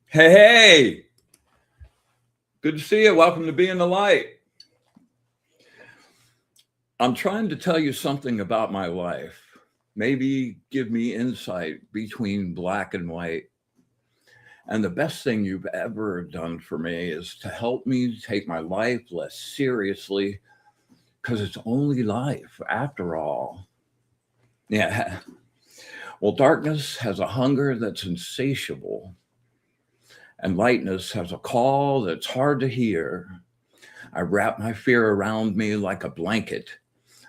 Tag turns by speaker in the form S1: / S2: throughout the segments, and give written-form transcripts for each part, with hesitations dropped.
S1: Hey, hey, good to see you. Welcome to Be in the Light. I'm trying to tell you something about my life. Maybe give me insight between black and white. And the best thing you've ever done for me is to help me take my life less seriously, because it's only life after all. Yeah. Well, darkness has a hunger that's insatiable, and lightness has a call that's hard to hear. I wrap my fear around me like a blanket.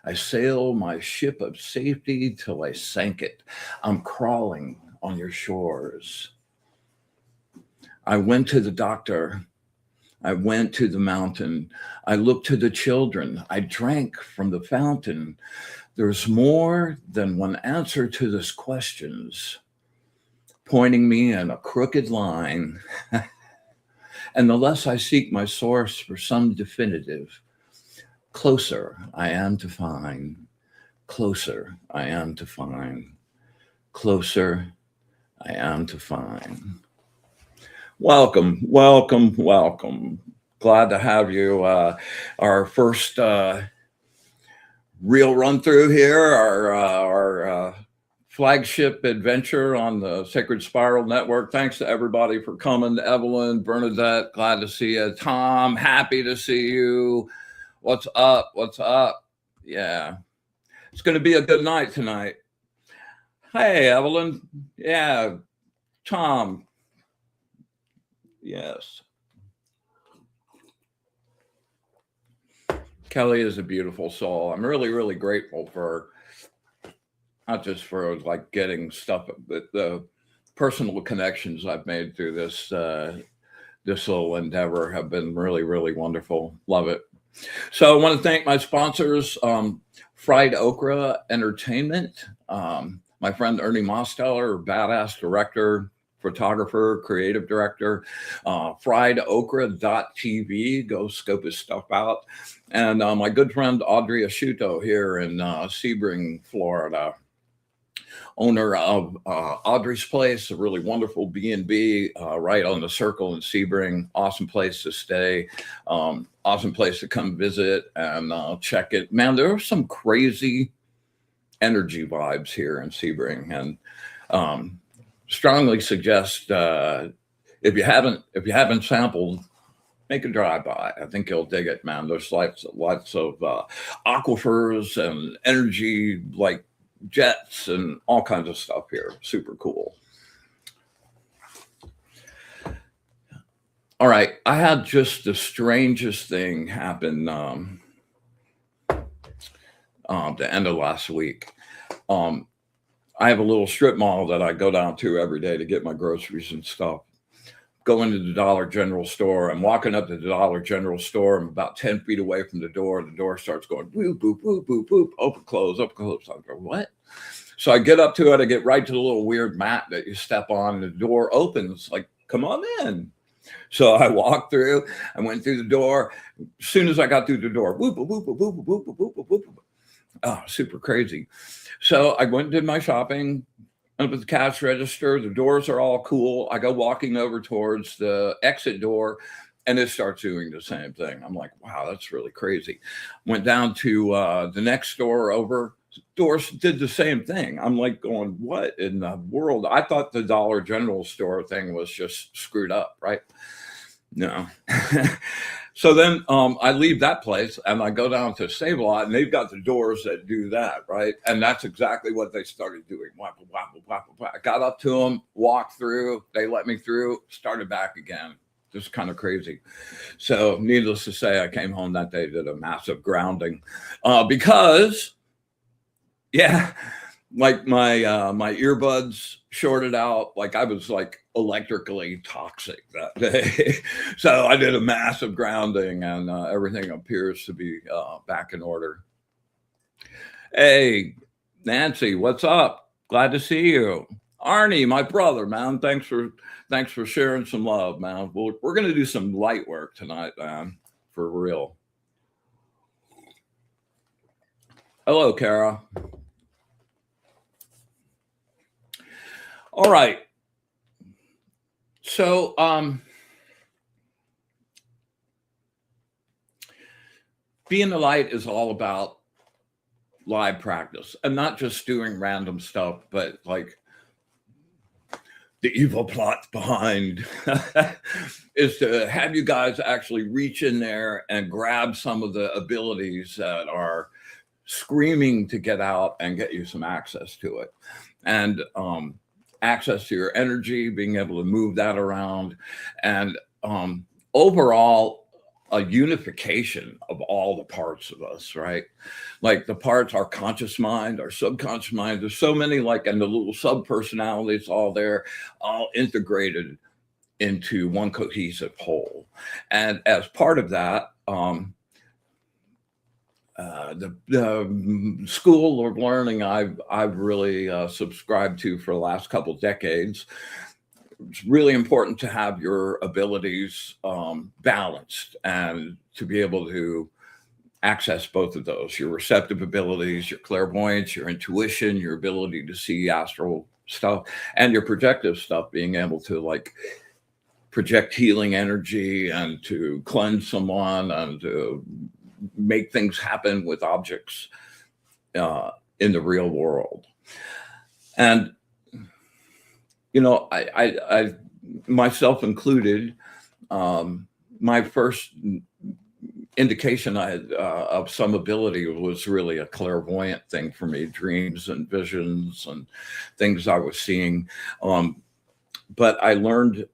S1: I sail my ship of safety till I sank it. I'm crawling on your shores. I went to the doctor. I went to the mountain. I looked to the children. I drank from the fountain. There's more than one answer to this questions, pointing me in a crooked line. And the less I seek my source for some definitive, closer I am to find, closer I am to find, closer I am to find. Welcome, welcome, welcome. Glad to have you. Our first real run through here, our flagship adventure on the Sacred Spiral Network. Thanks to everybody for coming. Evelyn, Bernadette, glad to see you. Tom, happy to see you. What's up? What's up? Yeah, it's going to be a good night tonight. Hey, Evelyn. Yeah, Tom. Yes. Kelly is a beautiful soul. I'm really, really grateful for not just for like getting stuff, but the personal connections I've made through this little endeavor have been really, really wonderful. Love it. So I want to thank my sponsors, Fried Okra Entertainment, my friend Ernie Mosteller, badass director, photographer, creative director, friedokra.tv, go scope his stuff out. And my good friend Audrey Asciutto here in Sebring, Florida, owner of Audrey's Place, a really wonderful B&B right on the Circle in Sebring. Awesome place to stay, awesome place to come visit and check it. Man, there are some crazy energy vibes here in Sebring, and strongly suggest if you haven't sampled, make a drive by. I think you'll dig it, man. There's lots of aquifers and energy like jets and all kinds of stuff here. Super cool. All right, I had just the strangest thing happen the end of last week. I have a little strip mall that I go down to every day to get my groceries and stuff. Go into the Dollar General store. I'm walking up to the Dollar General store. I'm about 10 feet away from the door. The door starts going boop, boop, boop, boop, boop, open, close, open, close. I go, what? So I get up to it. I get right to the little weird mat that you step on. And the door opens, like, come on in. So I walked through. I went through the door. As soon as I got through the door, whoop, whoop, whoop, whoop, whoop, whoop, whoop, whoop, whoop. Oh, super crazy. So I went and did my shopping. Up at the cash register, the doors are all cool. I go walking over towards the exit door, and it starts doing the same thing. I'm like, wow, that's really crazy. Went down to the next store over. Doors did the same thing. I'm like going, what in the world? I thought the Dollar General store thing was just screwed up, right? No. So then I leave that place and I go down to Save-A-Lot, and they've got the doors that do that, right? And that's exactly what they started doing. Wapple, wapple, wapple, wapple. I got up to them, walked through, they let me through, started back again. Just kind of crazy. So needless to say, I came home that day, did a massive grounding because, yeah, like my earbuds shorted out. Like I was like electrically toxic that day. So I did a massive grounding, and everything appears to be back in order. Hey, Nancy, what's up? Glad to see you. Arnie, my brother, man. Thanks for sharing some love, man. We're gonna do some light work tonight, man, for real. Hello, Kara. All right. So being the light is all about live practice, and not just doing random stuff, but like the evil plot behind is to have you guys actually reach in there and grab some of the abilities that are screaming to get out and get you some access to it. And access to your energy, being able to move that around, and overall, a unification of all the parts of us, right? Like the parts, our conscious mind, our subconscious mind, there's so many, like, and the little sub personalities all there, all integrated into one cohesive whole. And as part of that, the school of learning I've really subscribed to for the last couple of decades. It's really important to have your abilities balanced, and to be able to access both of those: your receptive abilities, your clairvoyance, your intuition, your ability to see astral stuff, and your projective stuff, being able to like project healing energy and to cleanse someone and to make things happen with objects in the real world. And I myself included, my first indication I had of some ability was really a clairvoyant thing for me, dreams and visions and things I was seeing. But I learned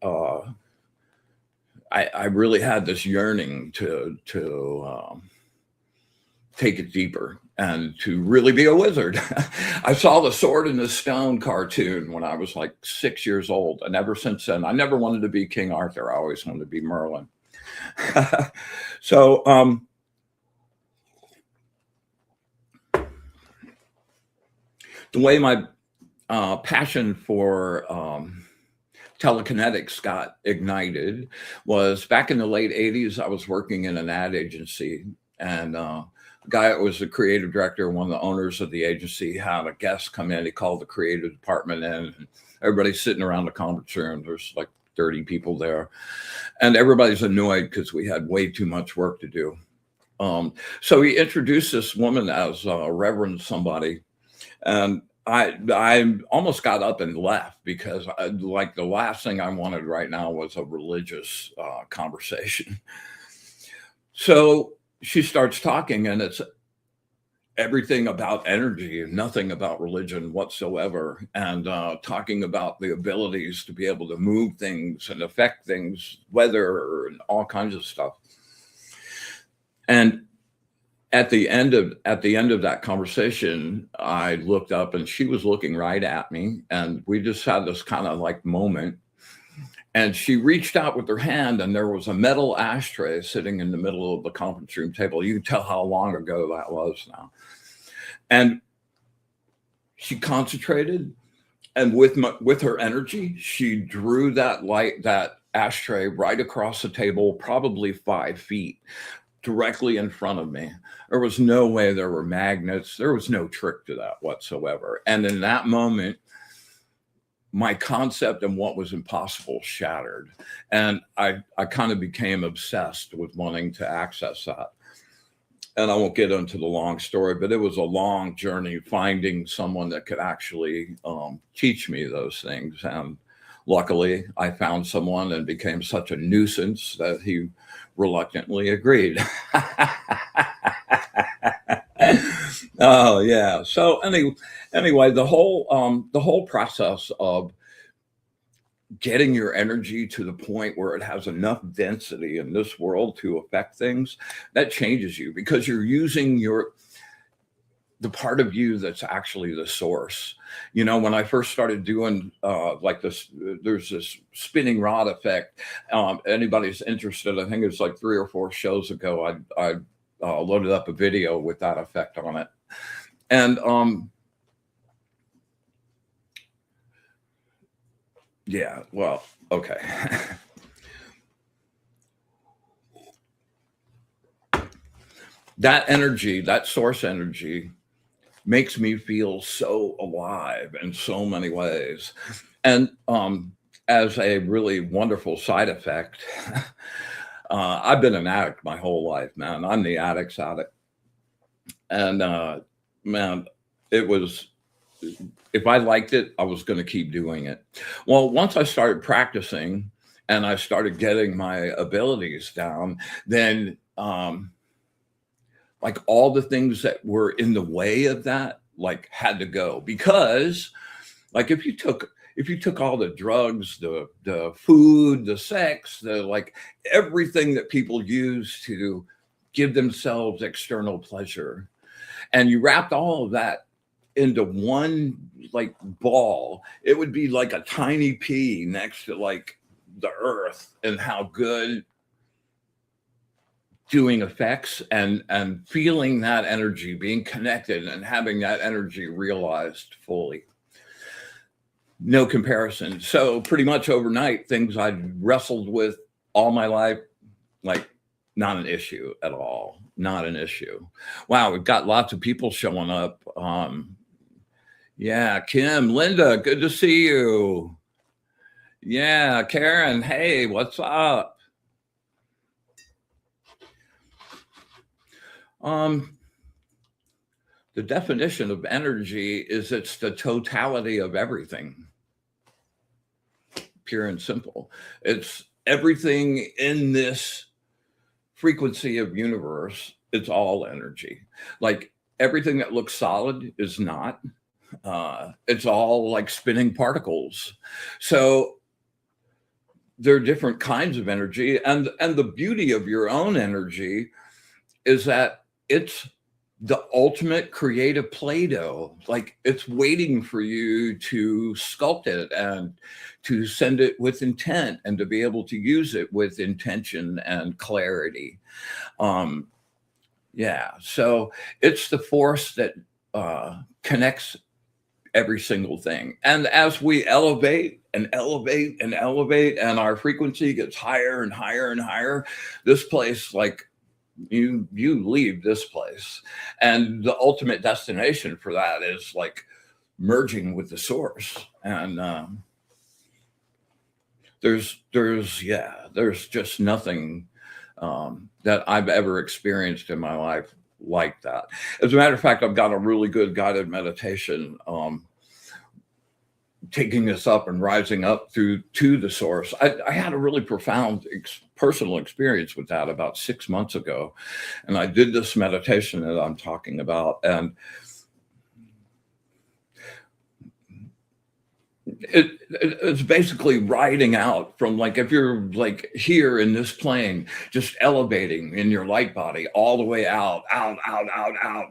S1: I really had this yearning to take it deeper and to really be a wizard. I saw the Sword in the Stone cartoon when I was like 6 years old. And ever since then, I never wanted to be King Arthur. I always wanted to be Merlin. So, the way my passion for telekinetics got ignited was back in the late 80s. I was working in an ad agency, and the guy that was the creative director, one of the owners of the agency, had a guest come in. He called the creative department in, and everybody's sitting around the conference room. There's like 30 people there, and everybody's annoyed because we had way too much work to do. So he introduced this woman as Reverend somebody, and I almost got up and left because like the last thing I wanted right now was a religious conversation. So she starts talking, and it's everything about energy and nothing about religion whatsoever, and talking about the abilities to be able to move things and affect things, weather and all kinds of stuff. And at the end of that conversation, I looked up, and she was looking right at me, and we just had this kind of like moment. And she reached out with her hand, and there was a metal ashtray sitting in the middle of the conference room table. You can tell how long ago that was now. And she concentrated, and with her energy, she drew that ashtray right across the table, probably 5 feet, directly in front of me. There was no way there were magnets. There was no trick to that whatsoever. And in that moment, my concept and what was impossible shattered. And I kind of became obsessed with wanting to access that. And I won't get into the long story, but it was a long journey finding someone that could actually teach me those things. And Luckily, I found someone and became such a nuisance that he reluctantly agreed. Oh yeah. So anyway, the whole process of getting your energy to the point where it has enough density in this world to affect things, that changes you because you're using the part of you that's actually the source. You know, when I first started doing like this, there's this spinning rod effect. Anybody's interested, I think it's like 3 or 4 shows ago, I loaded up a video with that effect on it. And yeah, well, okay. That energy, that source energy, makes me feel so alive in so many ways. And as a really wonderful side effect, I've been an addict my whole life, man. I'm the addict's addict. And man, it was, if I liked it, I was going to keep doing it. Well, once I started practicing and I started getting my abilities down, then like all the things that were in the way of that, like had to go because like if you took all the drugs, the food, the sex, the like everything that people use to give themselves external pleasure, and you wrapped all of that into one like ball, it would be like a tiny pea next to like the earth and how good doing effects and feeling that energy, being connected and having that energy realized fully. No comparison. So pretty much overnight, things I'd wrestled with all my life, like not an issue at all. Not an issue. Wow, we've got lots of people showing up. Yeah, Kim, Linda, good to see you. Yeah, Karen, hey, what's up? The definition of energy is it's the totality of everything, pure and simple. It's everything in this frequency of universe. It's all energy. Like everything that looks solid is not. It's all like spinning particles. So there are different kinds of energy, and the beauty of your own energy is that it's the ultimate creative Play-Doh. Like it's waiting for you to sculpt it and to send it with intent and to be able to use it with intention and clarity. Yeah, so it's the force that connects every single thing. And as we elevate and elevate and elevate, and our frequency gets higher and higher and higher, this place, like you leave this place, and the ultimate destination for that is like merging with the source. And there's just nothing that I've ever experienced in my life like that. As a matter of fact, I've got a really good guided meditation taking us up and rising up through to the source. I had a really profound personal experience with that about 6 months ago, and I did this meditation that I'm talking about, and it's basically riding out from, like, if you're like here in this plane, just elevating in your light body all the way out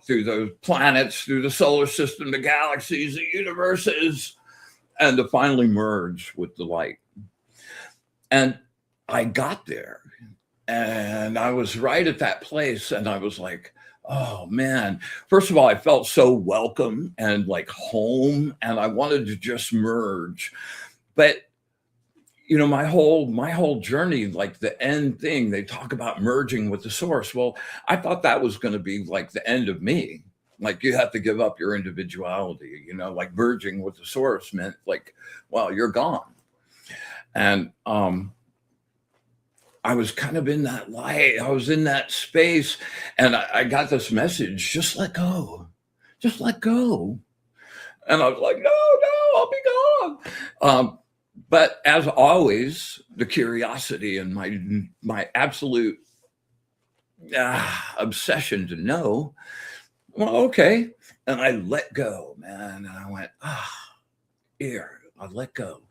S1: through the planets, through the solar system, the galaxies, the universes, and to finally merge with the light. And I got there and I was right at that place, and I was like, oh man, first of all, I felt so welcome and like home, and I wanted to just merge. But you know, my whole journey, like the end thing, they talk about merging with the source. Well, I thought that was going to be like the end of me. Like you have to give up your individuality, you know, like merging with the source meant like, well, you're gone. And I was kind of in that light. I was in that space, and I got this message: just let go, just let go. And I was like, no, I'll be gone. But as always, the curiosity and my absolute obsession to know, well, okay. And I let go, man. And I went, here, I let go.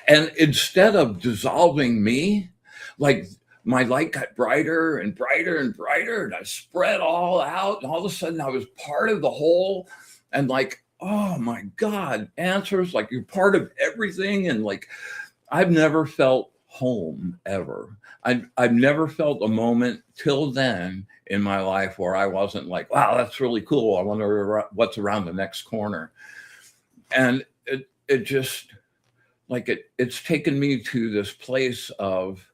S1: And instead of dissolving me, like my light got brighter and brighter and brighter, and I spread all out. And all of a sudden, I was part of the whole. And like, oh my God, answers, like you're part of everything. And like, I've never felt home ever. I've never felt a moment till then in my life where I wasn't like, wow, that's really cool. I wonder what's around the next corner. And it just like it's taken me to this place of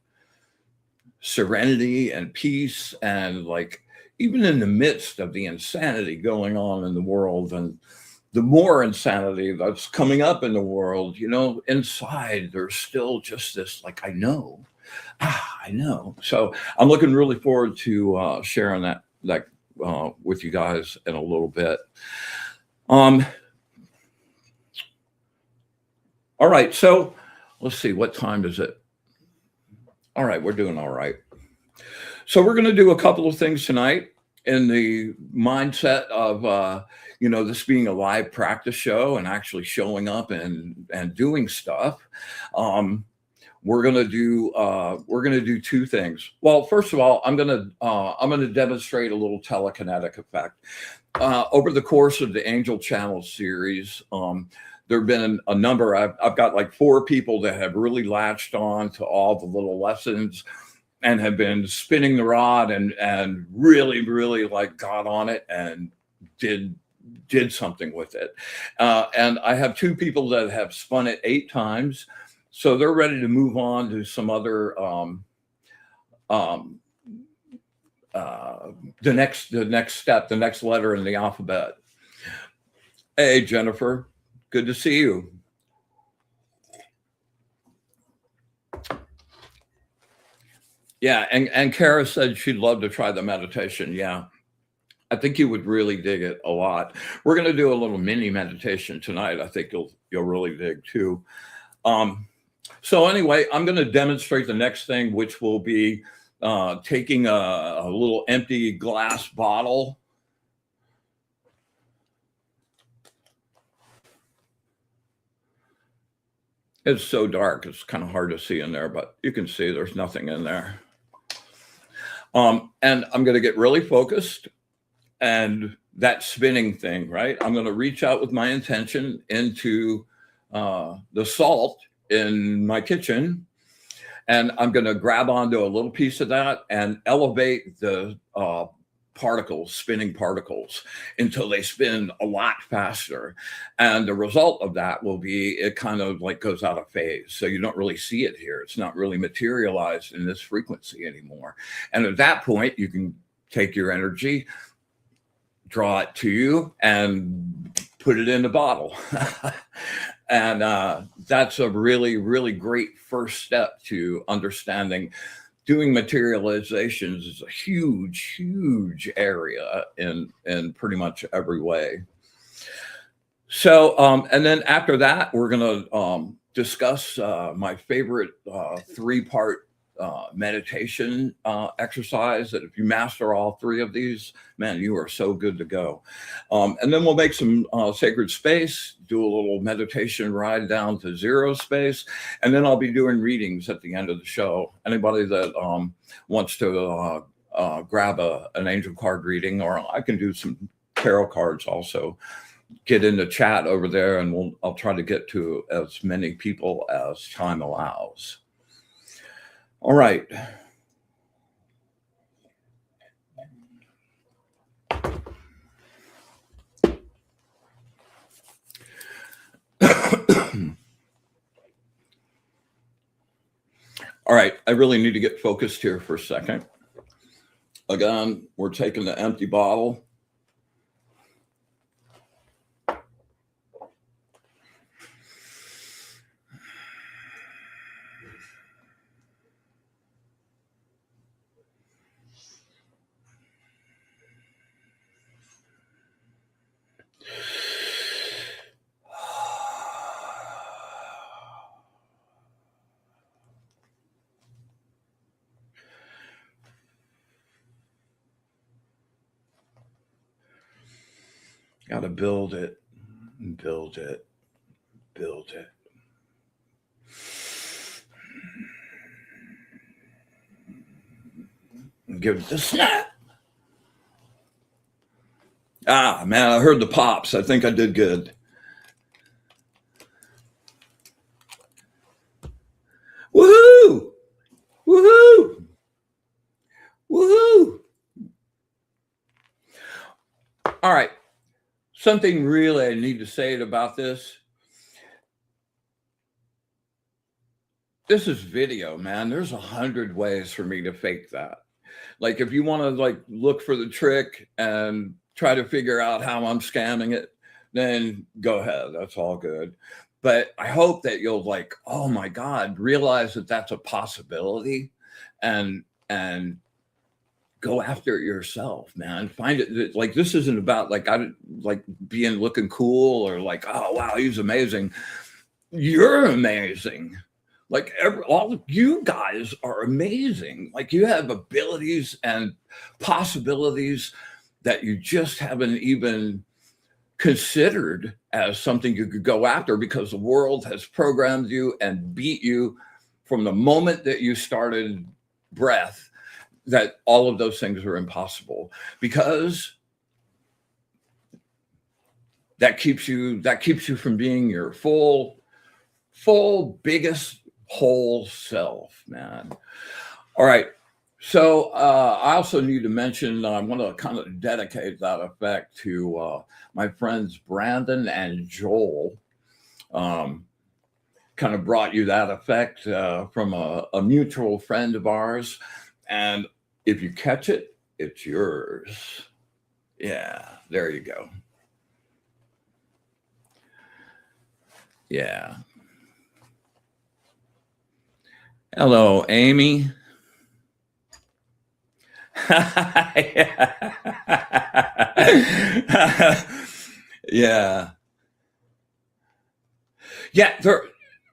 S1: serenity and peace, and like even in the midst of the insanity going on in the world, and the more insanity that's coming up in the world, inside there's still just this like, I know. So I'm looking really forward to sharing that with you guys in a little bit. um all right, so let's see, what time is it? All right, we're doing all right. So we're going to do a couple of things tonight in the mindset of this being a live practice show and actually showing up and doing stuff. We're going to do two things. Well, first of all, I'm going to demonstrate a little telekinetic effect. Over the course of the Angel Channel series, there have been a number. I've got like 4 people that have really latched on to all the little lessons and have been spinning the rod and really, really like got on it and did something with it. And I have 2 people that have spun it 8 times, so they're ready to move on to some other the next step, the next letter in the alphabet. Hey, Jennifer, good to see you. Yeah, and Kara said she'd love to try the meditation. Yeah, I think you would really dig it a lot. We're going to do a little mini meditation tonight. I think you'll really dig too. So anyway, I'm going to demonstrate the next thing, which will be taking a little empty glass bottle. It's so dark, it's kind of hard to see in there, but you can see there's nothing in there. And I'm going to get really focused, and that spinning thing, right? I'm going to reach out with my intention into the salt in my kitchen, and I'm going to grab onto a little piece of that and elevate the spinning particles, until they spin a lot faster. And the result of that will be it kind of like goes out of phase. So you don't really see it here. It's not really materialized in this frequency anymore. And at that point, you can take your energy, draw it to you, and put it in the bottle. And that's a really, really great first step to understanding. Doing materializations is a huge, huge area in pretty much every way. So, and then after that, we're going to discuss my favorite 3-part meditation exercise, that if you master all 3 of these, man, you are so good to go. And then we'll make some sacred space, do a little meditation ride down to 0 space, and then I'll be doing readings at the end of the show. Anybody that wants to grab an angel card reading, or I can do some tarot cards also, get in the chat over there, and I'll try to get to as many people as time allows. All right. All right, I really need to get focused here for a second. Again, we're taking the empty bottle. Got to build it, build it, build it. Give it the snap. Ah, man, I heard the pops. I think I did good. Woohoo! Woohoo! Woohoo! All right. Something really I need to say about this. This is video, man. There's 100 ways for me to fake that. Like if you want to like look for the trick and try to figure out how I'm scamming it, then go ahead. That's all good. But I hope that you'll like, oh my God, realize that that's a possibility and go after it yourself, man. Find it. Like this isn't about like I like being looking cool or like, oh wow, he's amazing. You're amazing. Like all of you guys are amazing. Like you have abilities and possibilities that you just haven't even considered as something you could go after because the world has programmed you and beat you from the moment that you started breath that all of those things are impossible because that keeps you from being your full biggest whole self, man. All right. So I also need to mention, I want to kind of dedicate that effect to my friends Brandon and Joel. Kind of brought you that effect from a mutual friend of ours. And if you catch it, it's yours. Yeah, there you go. Yeah. Hello, Amy. Yeah. Yeah,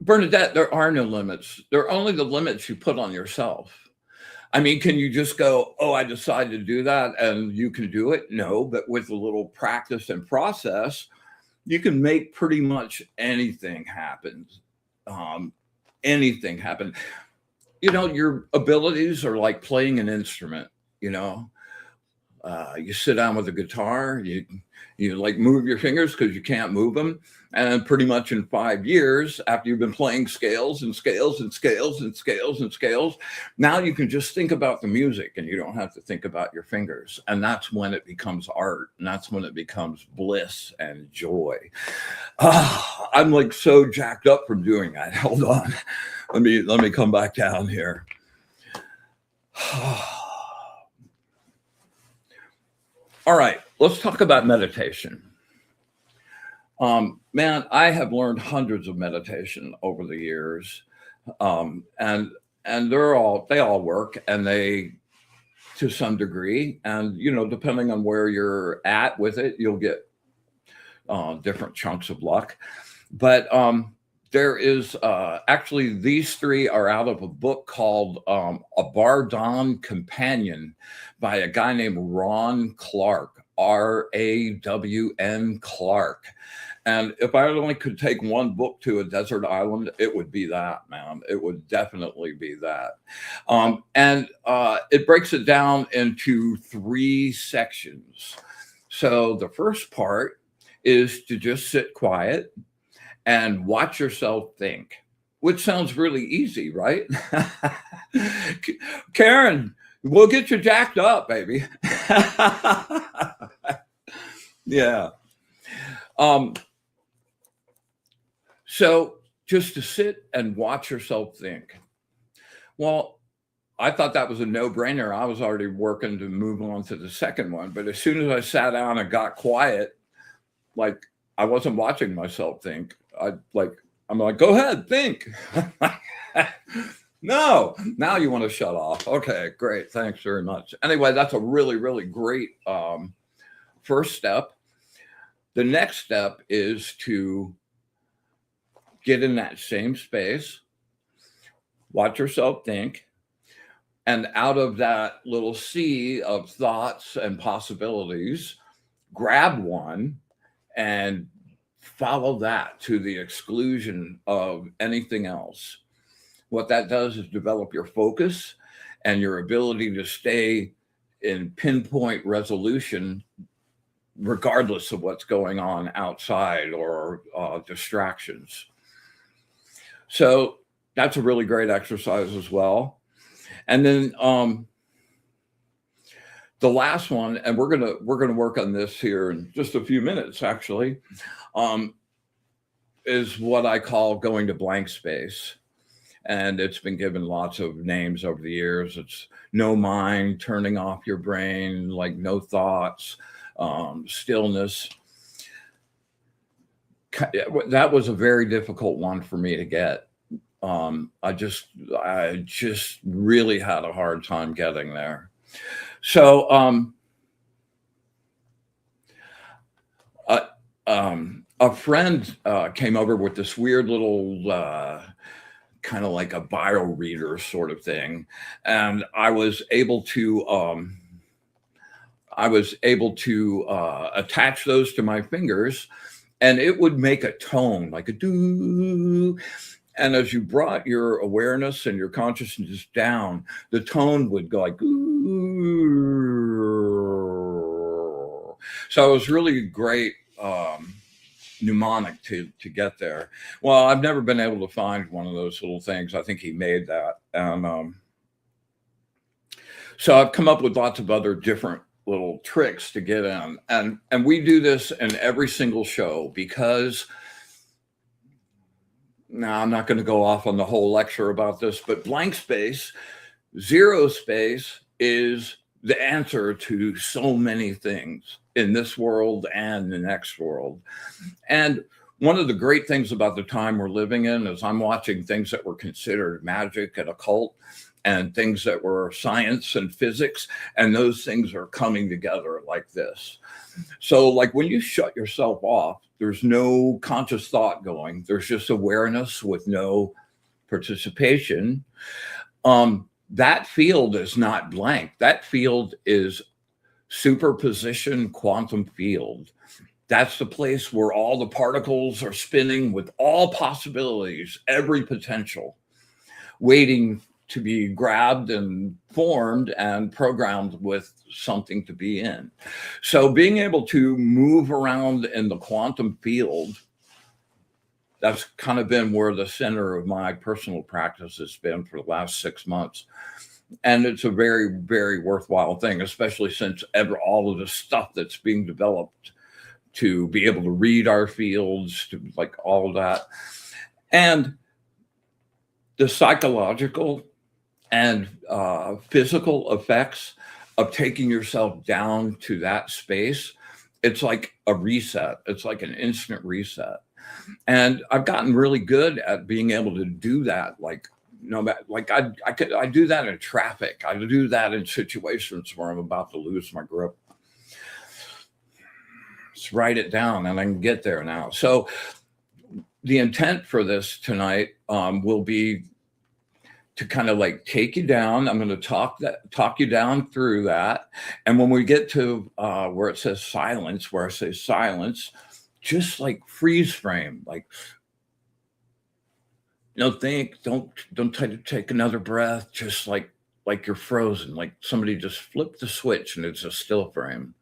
S1: Bernadette, there are no limits. There are only the limits you put on yourself. I mean, can you just go, oh, I decided to do that and you can do it? No, but with a little practice and process, you can make pretty much anything happen. Anything happen. You know, your abilities are like playing an instrument, you know. You sit down with a guitar, you like move your fingers because you can't move them. And pretty much in 5 years, after you've been playing scales and scales and scales and scales and scales, now you can just think about the music and you don't have to think about your fingers. And that's when it becomes art. And that's when it becomes bliss and joy. I'm like so jacked up from doing that. Hold on. Let me come back down here. All right, let's talk about meditation. Man, I have learned hundreds of meditation over the years, and they all work, and they to some degree, and you know, depending on where you're at with it, you'll get different chunks of luck. But there is actually these three are out of a book called A Bardon Companion by a guy named Ron Clark, Rawn Clark. And if I only could take one book to a desert island, it would be that, man. It would definitely be that. And it breaks it down into 3 sections. So the first part is to just sit quiet and watch yourself think, which sounds really easy, right? Karen, we'll get you jacked up, baby. Yeah. So just to sit and watch yourself think. Well, I thought that was a no-brainer. I was already working to move on to the second one. But as soon as I sat down and got quiet, like I wasn't watching myself think. I'm like, go ahead, think. No, now you want to shut off. Okay, great. Thanks very much. Anyway, that's a really, really great first step. The next step is to get in that same space, watch yourself think, and out of that little sea of thoughts and possibilities, grab one and follow that to the exclusion of anything else. What that does is develop your focus and your ability to stay in pinpoint resolution regardless of what's going on outside or distractions. So that's a really great exercise as well. And then the last one, and we're gonna work on this here in just a few minutes, actually, um, is what I call going to blank space. And it's been given lots of names over the years. It's no mind, turning off your brain, like no thoughts, stillness. That was a very difficult one for me to get. I just really had a hard time getting there. So a friend came over with this weird little kind of like a bio reader sort of thing, and I was able to attach those to my fingers, and it would make a tone like a doo. And as you brought your awareness and your consciousness down, the tone would go like ooh. So it was really great mnemonic to get there. Well, I've never been able to find one of those little things. I think he made that. And so I've come up with lots of other different little tricks to get in. And we do this in every single show because now I'm not going to go off on the whole lecture about this, but blank space, zero space is the answer to so many things in this world and the next world. And one of the great things about the time we're living in is I'm watching things that were considered magic and occult and things that were science and physics, and those things are coming together like this. So like when you shut yourself off, there's no conscious thought going. There's just awareness with no participation. That field is not blank. That field is superposition quantum field. That's the place where all the particles are spinning with all possibilities, every potential, waiting to be grabbed and formed and programmed with something to be in. So being able to move around in the quantum field, that's kind of been where the center of my personal practice has been for the last 6 months. And it's a very, very worthwhile thing, especially since all of the stuff that's being developed to be able to read our fields, to like all of that. And the psychological and physical effects of taking yourself down to that space, it's like a reset. It's like an instant reset. And I've gotten really good at being able to do that. Like, like I do that in traffic. I do that in situations where I'm about to lose my grip. Just write it down and I can get there now. So the intent for this tonight will be to kind of like take you down. I'm going to talk you down through that. And when we get to where it says silence, where I say silence, just like freeze frame, like don't try to take another breath, just like you're frozen, like somebody just flipped the switch and it's a still frame.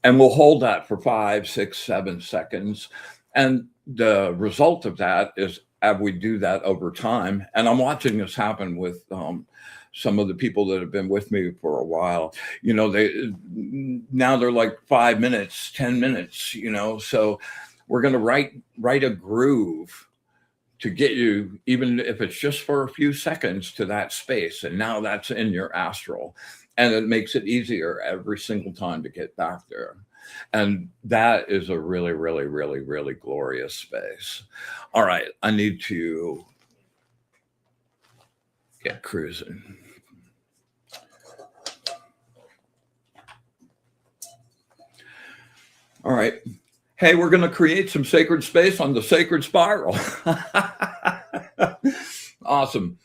S1: And we'll hold that for 5, 6, 7 seconds. And the result of that is as we do that over time, and I'm watching this happen with some of the people that have been with me for a while, now they're like 5 minutes, 10 minutes, so we're going to write a groove to get you, even if it's just for a few seconds, to that space. And now that's in your astral. And it makes it easier every single time to get back there. And that is a really, really, really, really glorious space. All right, I need to get cruising. All right. Hey, we're going to create some sacred space on the sacred spiral. Awesome.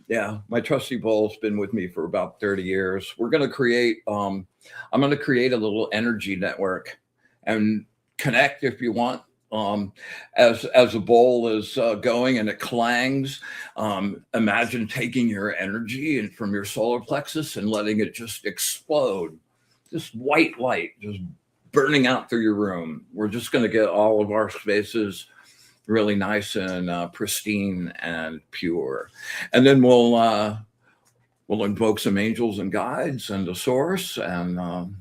S1: Yeah, my trusty bowl's been with me for about 30 years. We're going to create, I'm going to create a little energy network. And connect if you want. As the bowl is going and it clangs, imagine taking your energy and from your solar plexus and letting it just explode. This white light just burning out through your room. We're just going to get all of our spaces really nice and pristine and pure, and then we'll invoke some angels and guides and the source and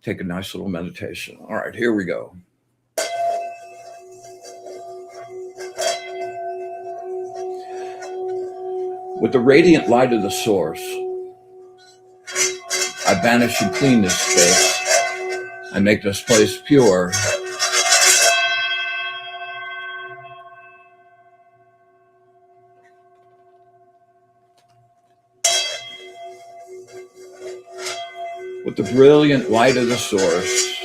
S1: take a nice little meditation. All right, here we go. With the radiant light of the source, I banish and clean this space. I make this place pure. With the brilliant light of the source,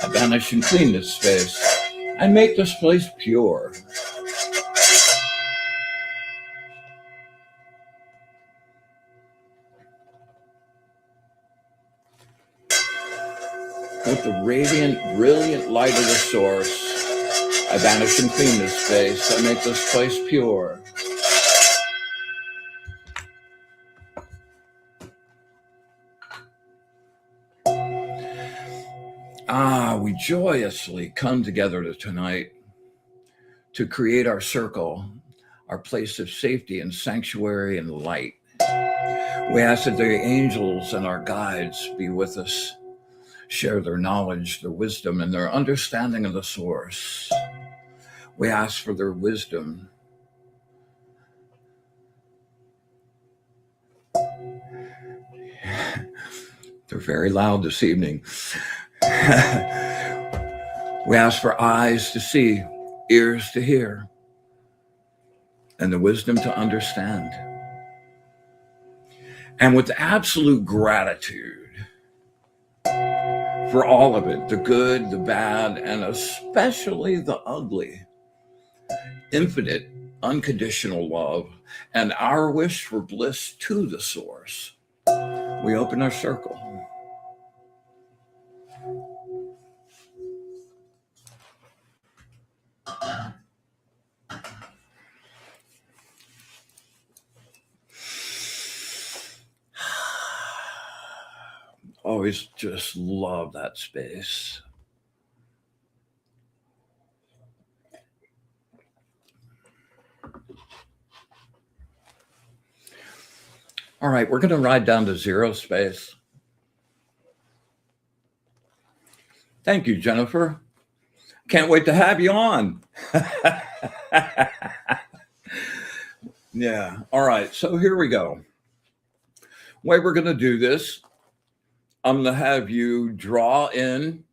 S1: I banish and clean this space. I make this place pure. With the radiant, brilliant light of the source, I banish and clean this space. I make this place pure. We joyously come together tonight to create our circle, our place of safety and sanctuary and light. We ask that the angels and our guides be with us, share their knowledge, their wisdom, and their understanding of the source. We ask for their wisdom. They're very loud this evening. We ask for eyes to see, ears to hear, and the wisdom to understand. And with absolute gratitude for all of it, the good, the bad, and especially the ugly, infinite, unconditional love, and our wish for bliss to the source, we open our circle. Always just love that space. All right, we're going to ride down to zero space. Thank you, Jennifer. Can't wait to have you on. Yeah. All right. So here we go. Way we're going to do this, I'm going to have you draw in,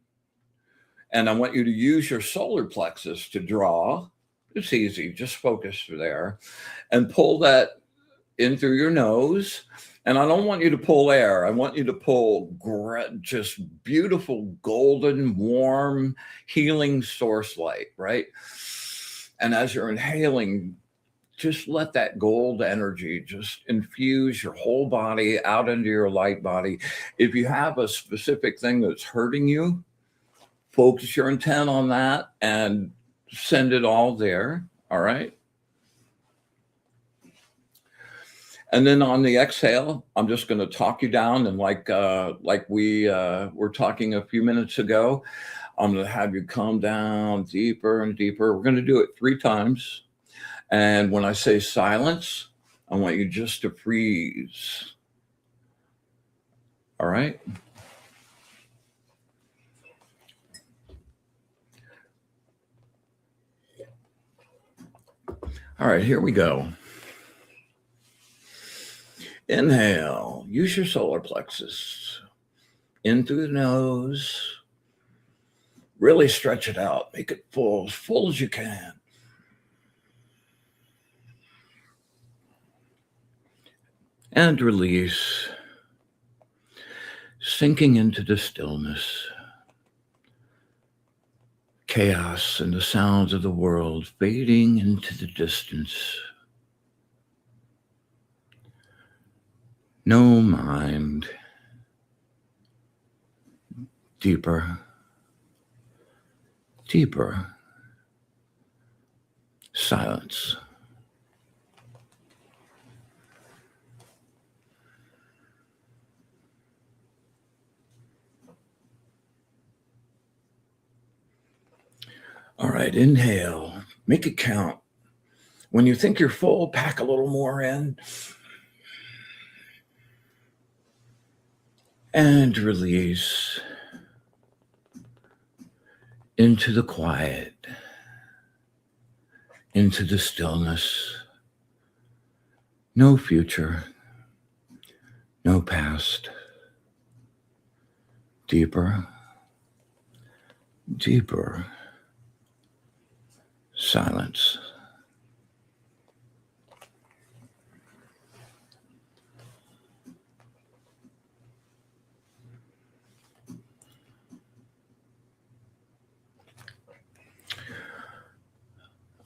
S1: and I want you to use your solar plexus to draw. It's easy. Just focus there and pull that in through your nose. And I don't want you to pull air. I want you to pull just beautiful, golden, warm, healing source light, right? And as you're inhaling, just let that gold energy just infuse your whole body out into your light body. If you have a specific thing that's hurting you, focus your intent on that and send it all there. All right. And then on the exhale, I'm just going to talk you down. And like we were talking a few minutes ago, I'm going to have you come down deeper and deeper. We're going to do it 3 times. And when I say silence, I want you just to freeze. All right? All right, here we go. Inhale, use your solar plexus. In through the nose. Really stretch it out. Make it full as you can. And release, sinking into the stillness, chaos and the sounds of the world fading into the distance. No mind, deeper, deeper silence. All right, inhale, make it count. When you think you're full, pack a little more in. And release into the quiet, into the stillness. No future, no past. Deeper, deeper silence.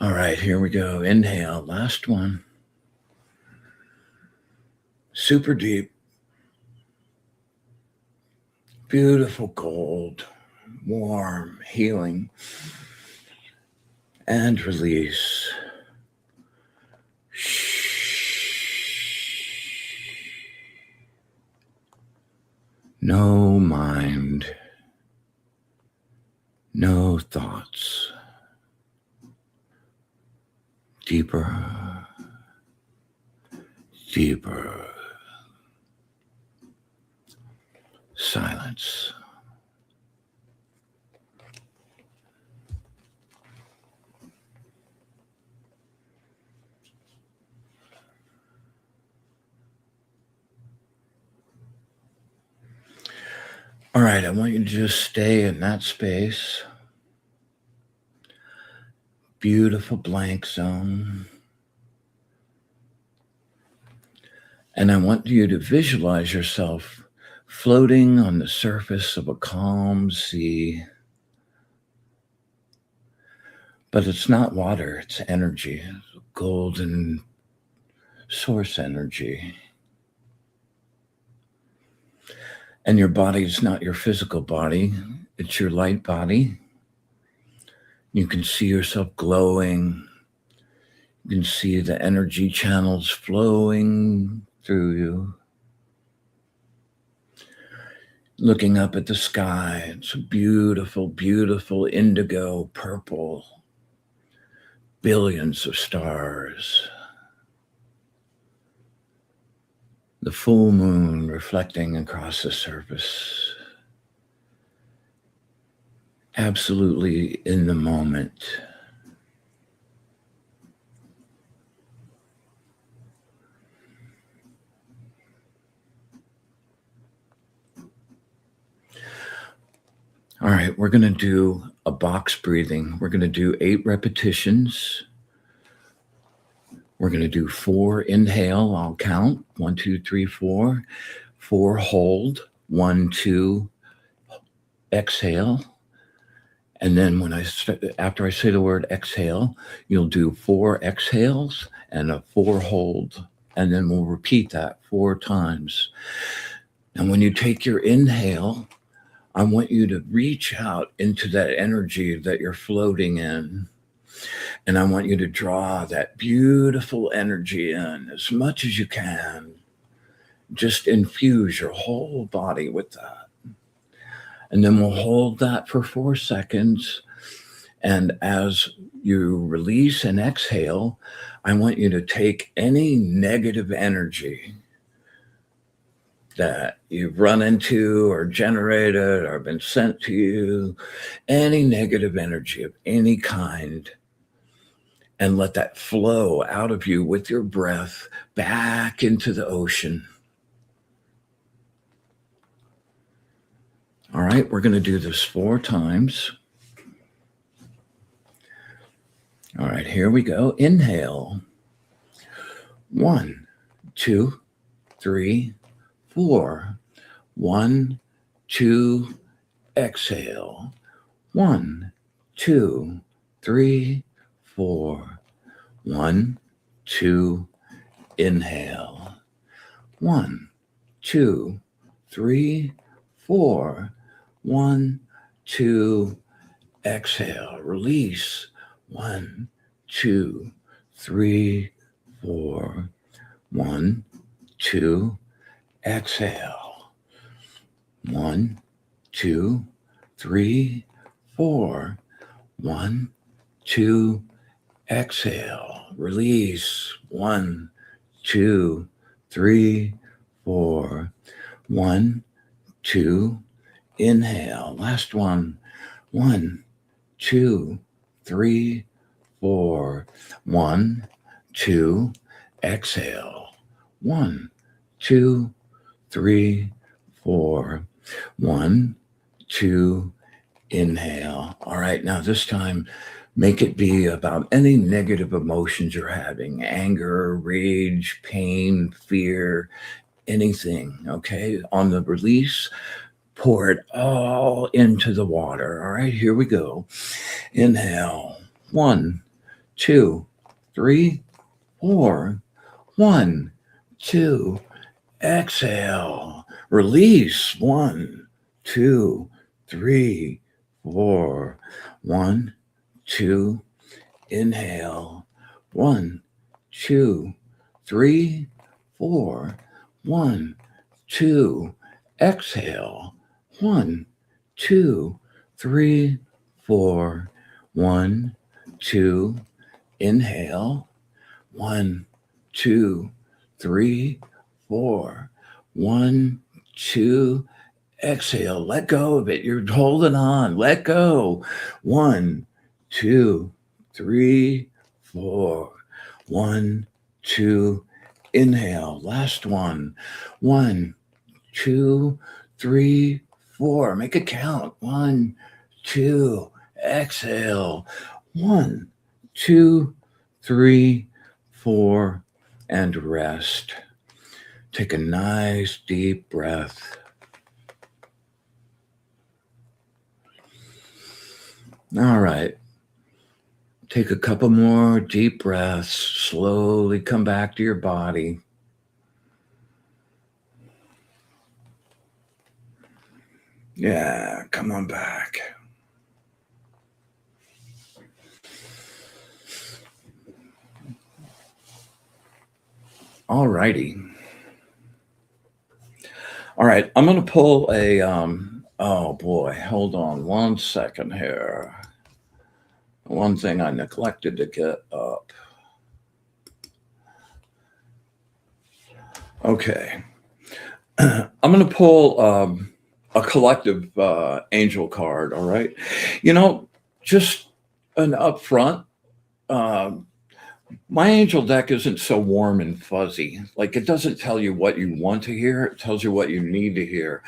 S1: All right, here we go. Inhale, last one. Super deep. Beautiful gold, warm, healing. And release. No mind, no thoughts. Deeper, deeper silence. All right, I want you to just stay in that space. Beautiful blank zone. And I want you to visualize yourself floating on the surface of a calm sea. But it's not water, it's energy, golden source energy. And your body is not your physical body, it's your light body. You can see yourself glowing. You can see the energy channels flowing through you. Looking up at the sky, it's a beautiful, beautiful indigo purple. Billions of stars. The full moon reflecting across the surface. Absolutely in the moment. All right, we're going to do a box breathing. We're going to do 8 repetitions. We're going to do 4 inhale. I'll count 1, 2, 3, 4. 4 hold. 1, 2 exhale. And then after I say the word exhale, you'll do 4 exhales and a 4 hold. And then we'll repeat that 4 times. And when you take your inhale, I want you to reach out into that energy that you're floating in. And I want you to draw that beautiful energy in as much as you can. Just infuse your whole body with that. And then we'll hold that for 4 seconds. And as you release and exhale, I want you to take any negative energy that you've run into or generated or been sent to you, any negative energy of any kind, and let that flow out of you with your breath back into the ocean. All right, we're going to do this 4 times. All right, here we go. Inhale. 1, 2, 3, 4. 1, 2, exhale. 1, 2, 3, 4. 1, 2, inhale. 1, 2, 3, 4. 1, 2, exhale, release. 1, 2, 3, 4. 1, 2, exhale. 1, 2, 3, 4. 1, 2, exhale. Release. 1, 2, 3, 4. 1, 2, inhale. Last one. 1, 2, 3, 4. 1, 2, exhale. 1, 2, 3, 4. 1, 2, inhale. All right, now this time, make it be about any negative emotions you're having: anger, rage, pain, fear, anything. Okay, on the release, pour it all into the water. All right, here we go. Inhale. 1, 2, 3, 4. 1, 2, exhale. Release. 1, 2, 3, 4. 1, 2, inhale. 1, 2, 3, 4. 1, 2, exhale. 1, 2, 3, 4. 1, 2, inhale. 1, 2, 3, 4. 1, 2, exhale. Let go of it. You're holding on. Let go. 1, 2, 3, 4. 1, 2, inhale. Last one. 1, 2, 3, 4. Make it count. 1, 2, exhale. 1, 2, 3, 4, and rest. Take a nice deep breath. All right. Take a couple more deep breaths. Slowly come back to your body. Yeah, come on back. All righty. All right, I'm going to pull a, oh boy, hold on one second here. One thing I neglected to get up. Okay. I'm going to pull a collective angel card, all right? You know, just an upfront, my angel deck isn't so warm and fuzzy. Like, it doesn't tell you what you want to hear, it tells you what you need to hear.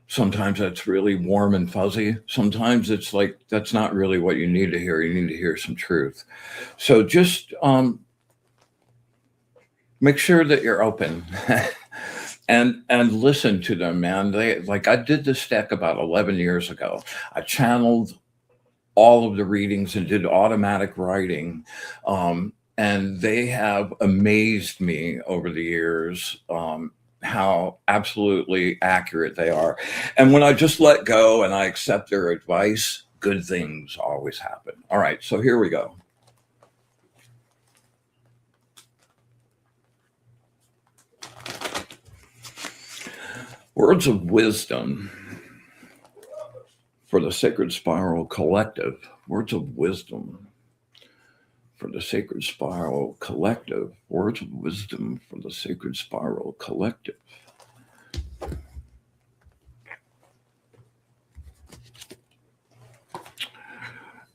S1: Sometimes that's really warm and fuzzy. Sometimes it's like, that's not really what you need to hear. You need to hear some truth. So just make sure that you're open and listen to them, man. They, like, I did this deck about 11 years ago. I channeled all of the readings and did automatic writing. And they have amazed me over the years, how absolutely accurate they are. And when I just let go and I accept their advice, good things always happen. All right, so here we go. Words of wisdom for the Sacred Spiral Collective. Words of wisdom for the Sacred Spiral Collective. Words of wisdom for the Sacred Spiral Collective.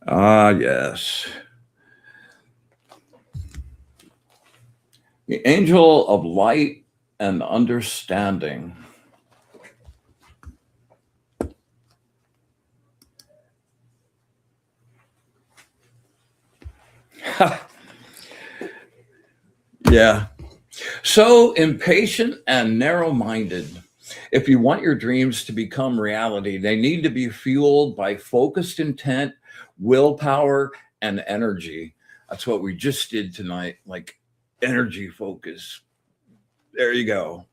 S1: Ah, yes. The angel of light and understanding. Yeah. So impatient and narrow-minded. If you want your dreams to become reality, they need to be fueled by focused intent, willpower, and energy. That's what we just did tonight, like energy focus. There you go.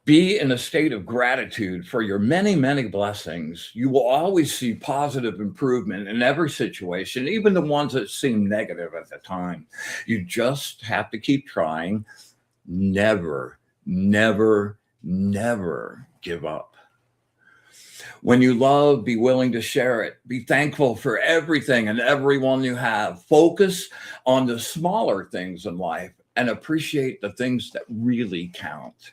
S1: Be in a state of gratitude for your many, many blessings. You will always see positive improvement in every situation, even the ones that seem negative at the time. You just have to keep trying. Never, never, never give up. When you love, be willing to share it. Be thankful for everything and everyone you have. Focus on the smaller things in life and appreciate the things that really count.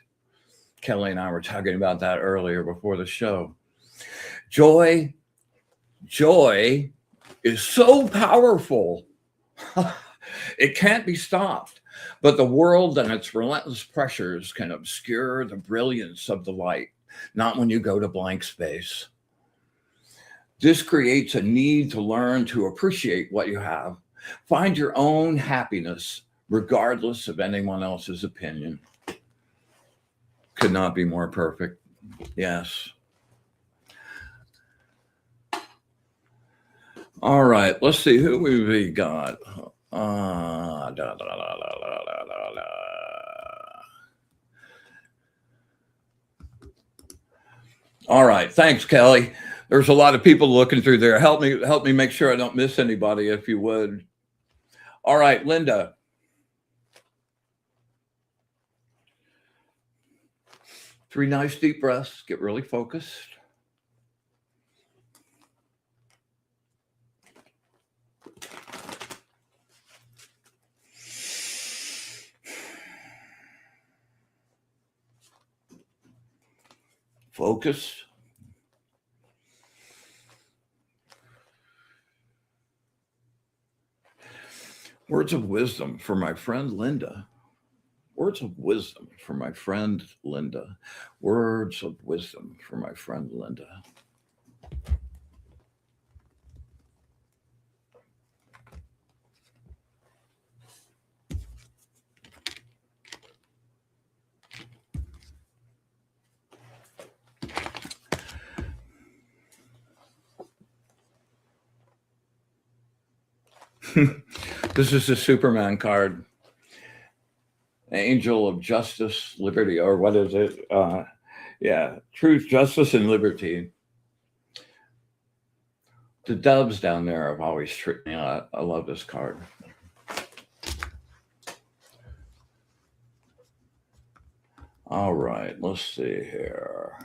S1: Kelly and I were talking about that earlier before the show. Joy is so powerful. It can't be stopped. But the world and its relentless pressures can obscure the brilliance of the light, not when you go to blank space. This creates a need to learn to appreciate what you have. Find your own happiness, regardless of anyone else's opinion. Could not be more perfect. Yes. All right. Let's see who we got. All right. Thanks, Kelly. There's a lot of people looking through there. Help me make sure I don't miss anybody, if you would. All right, Linda. Three nice deep breaths. Get really focused. Focus. Words of wisdom for my friend Linda. Words of wisdom for my friend Linda. Words of wisdom for my friend Linda. This is the Superman card. Angel of Justice, Liberty, or what is it? Yeah, Truth, Justice, and Liberty. The doves down there have always tricked me out. I love this card. All right, let's see here.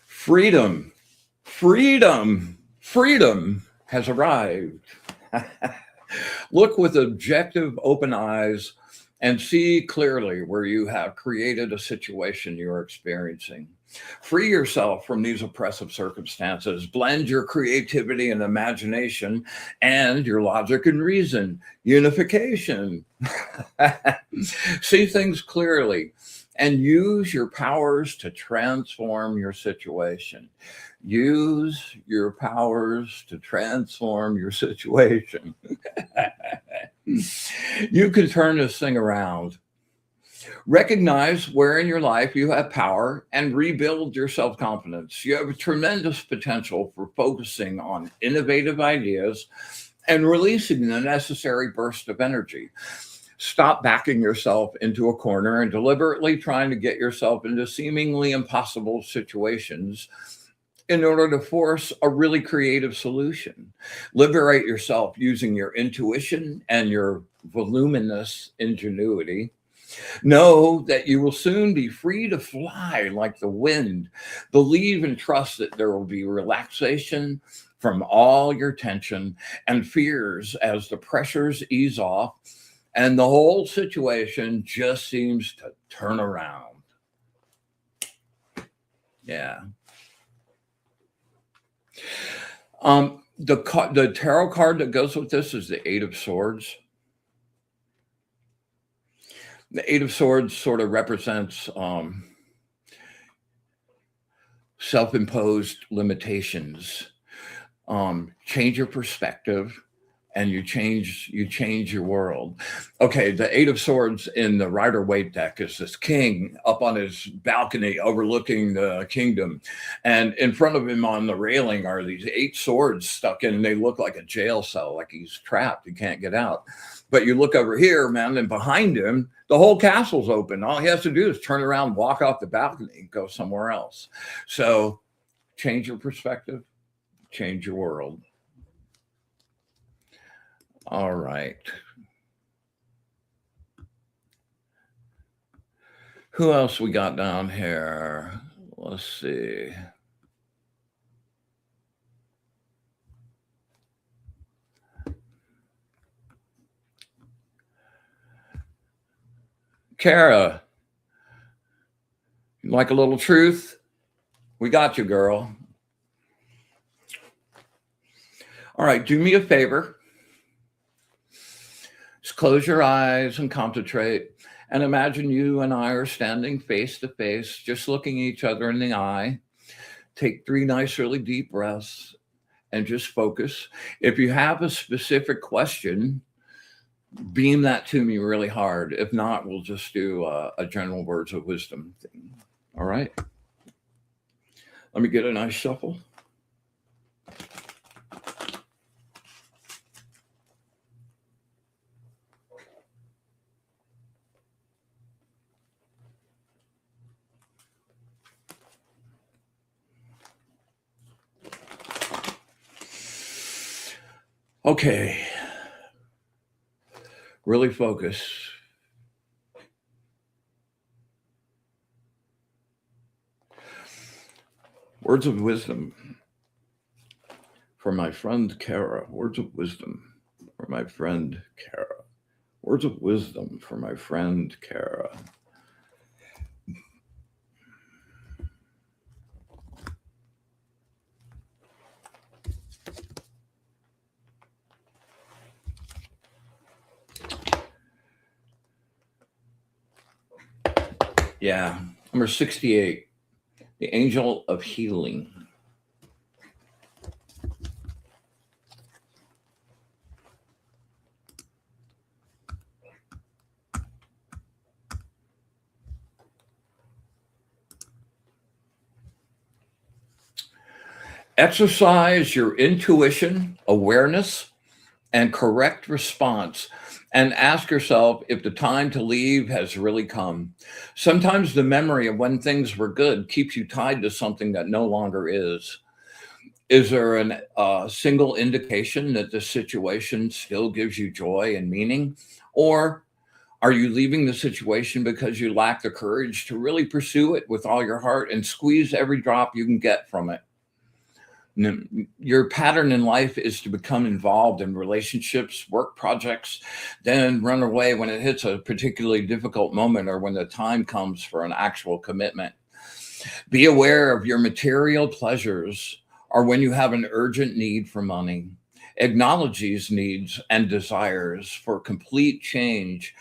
S1: Freedom. Freedom has arrived. Look with objective, open eyes and see clearly where you have created a situation you're experiencing. Free yourself from these oppressive circumstances. Blend your creativity and imagination and your logic and reason. Unification. See things clearly and use your powers to transform your situation. Use your powers to transform your situation. You can turn this thing around. Recognize where in your life you have power and rebuild your self-confidence. You have a tremendous potential for focusing on innovative ideas and releasing the necessary burst of energy. Stop backing yourself into a corner and deliberately trying to get yourself into seemingly impossible situations in order to force a really creative solution. Liberate yourself using your intuition and your voluminous ingenuity. Know that you will soon be free to fly like the wind. Believe and trust that there will be relaxation from all your tension and fears as the pressures ease off and the whole situation just seems to turn around. Yeah. The tarot card that goes with this is the Eight of Swords. The Eight of Swords sort of represents self-imposed limitations. Change your perspective, and you change your world. Okay, the Eight of Swords in the Rider-Waite deck is this king up on his balcony overlooking the kingdom, and in front of him on the railing are these 8 swords stuck in, and they look like a jail cell, like he's trapped, he can't get out. But you look over here, man, and behind him, the whole castle's open. All he has to do is turn around, walk off the balcony, and go somewhere else. So change your perspective, change your world. All right. Who else we got down here? Let's see. Kara, you like a little truth? We got you, girl. All right, do me a favor. Just close your eyes and concentrate. And imagine you and I are standing face to face, just looking each other in the eye. Take 3 nice, really deep breaths and just focus. If you have a specific question, beam that to me really hard. If not, we'll just do a general words of wisdom thing. All right. Let me get a nice shuffle. Okay. Really focus. Words of wisdom for my friend Kara. Words of wisdom for my friend Kara. Words of wisdom for my friend Kara. Yeah, number 68, the angel of healing. Exercise your intuition, awareness, and correct response, and ask yourself if the time to leave has really come. Sometimes the memory of when things were good keeps you tied to something that no longer is. Is there a single indication that the situation still gives you joy and meaning? Or are you leaving the situation because you lack the courage to really pursue it with all your heart and squeeze every drop you can get from it? Your pattern in life is to become involved in relationships, work projects, then run away when it hits a particularly difficult moment or when the time comes for an actual commitment. Be aware of your material pleasures or when you have an urgent need for money. Acknowledge these needs and desires for complete change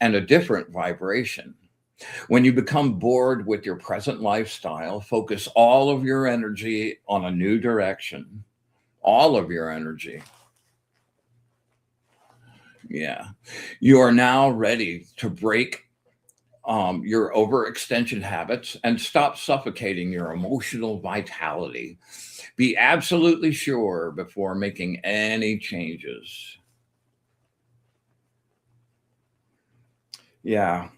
S1: and a different vibration. When you become bored with your present lifestyle, focus all of your energy on a new direction. All of your energy. Yeah. You are now ready to break your overextension habits and stop suffocating your emotional vitality. Be absolutely sure before making any changes. Yeah.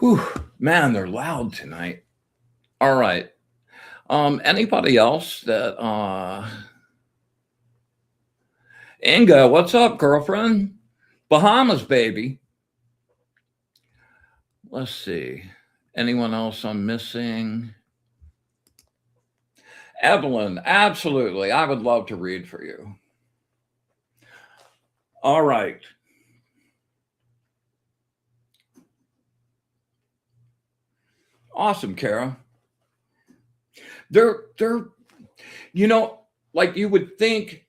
S1: Whew, man, they're loud tonight. All right. Anybody else that Inga, what's up, girlfriend? Bahamas, baby. Let's see. Anyone else I'm missing? Evelyn, absolutely. I would love to read for you. All right. Awesome, Kara. They're, like you would think,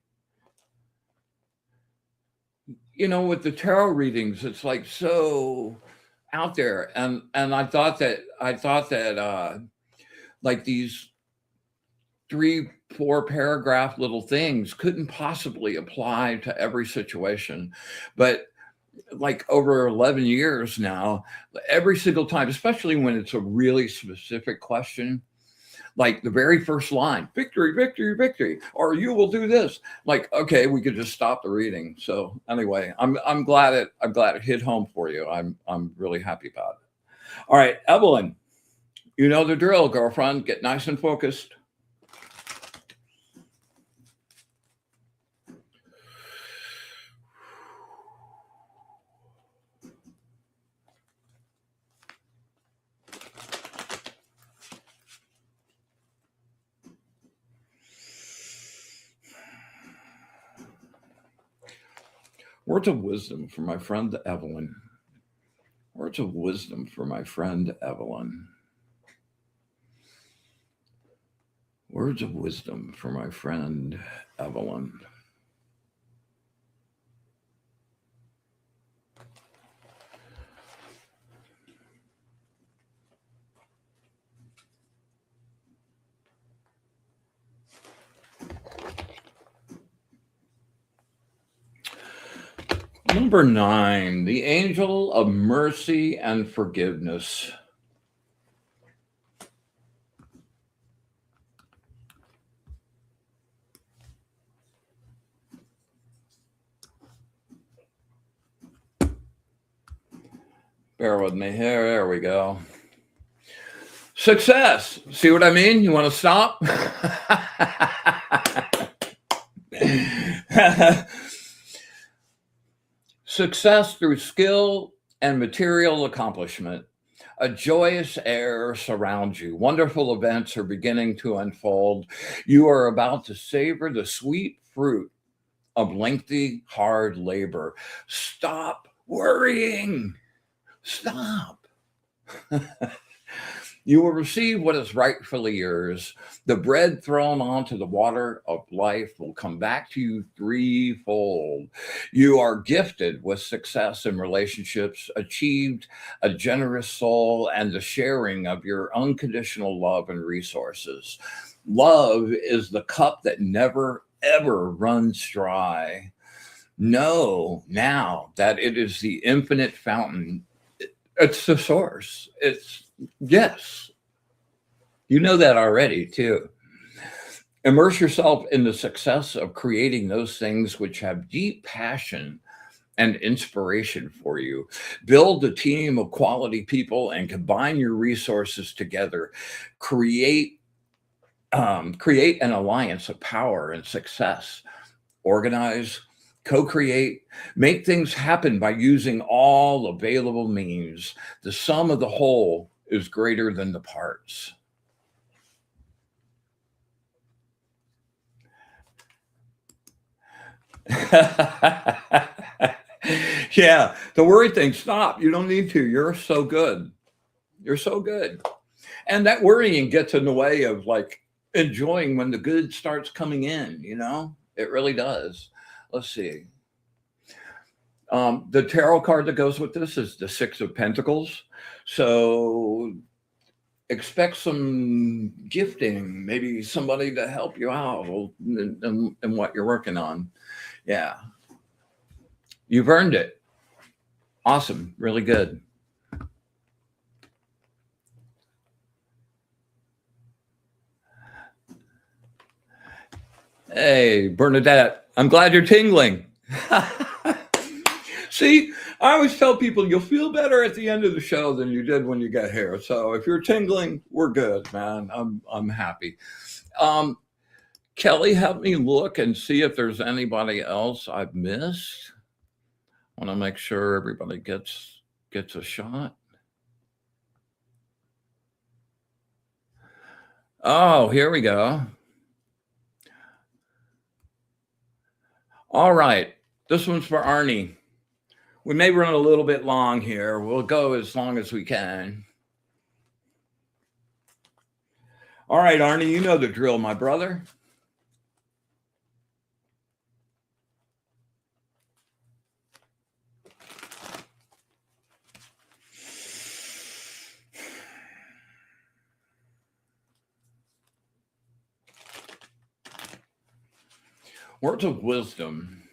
S1: with the tarot readings, it's like so out there. And I thought that like these 3, 4 paragraph little things couldn't possibly apply to every situation. But like over 11 years now, every single time, especially when it's a really specific question, like the very first line, victory, victory, victory, or you will do this. Like, okay, we could just stop the reading. So anyway, I'm glad it hit home for you. I'm really happy about it. All right, Evelyn, you know the drill, girlfriend. Get nice and focused. Words of wisdom for my friend Evelyn. Words of wisdom for my friend Evelyn. Words of wisdom for my friend Evelyn. Number 9, the angel of mercy and forgiveness. Bear with me here. There we go. Success. See what I mean? You want to stop? Success through skill and material accomplishment. A joyous air surrounds you. Wonderful events are beginning to unfold. You are about to savor the sweet fruit of lengthy, hard labor. Stop worrying. Stop. You will receive what is rightfully yours. The bread thrown onto the water of life will come back to you threefold. You are gifted with success in relationships, achieved a generous soul, and the sharing of your unconditional love and resources. Love is the cup that never, ever runs dry. Know now that it is the infinite fountain. It's the source. Yes, you know that already too. Immerse yourself in the success of creating those things which have deep passion and inspiration for you. Build a team of quality people and combine your resources together. Create an alliance of power and success. Organize, co-create, make things happen by using all available means. The sum of the whole is greater than the parts. Yeah, the worry thing, stop. You don't need to. You're so good. You're so good. And that worrying gets in the way of like enjoying when the good starts coming in, you know? It really does. Let's see. The tarot card that goes with this is the Six of Pentacles. So expect some gifting, maybe somebody to help you out in what you're working on. Yeah. You've earned it. Awesome. Really good. Hey, Bernadette, I'm glad you're tingling. See, I always tell people you'll feel better at the end of the show than you did when you got here. So if you're tingling, we're good, man. I'm happy. Kelly, help me look and see if there's anybody else I've missed. I want to make sure everybody gets a shot. Oh, here we go. All right. This one's for Arnie. We may run a little bit long here. We'll go as long as we can. All right, Arnie, you know the drill, my brother. Words of wisdom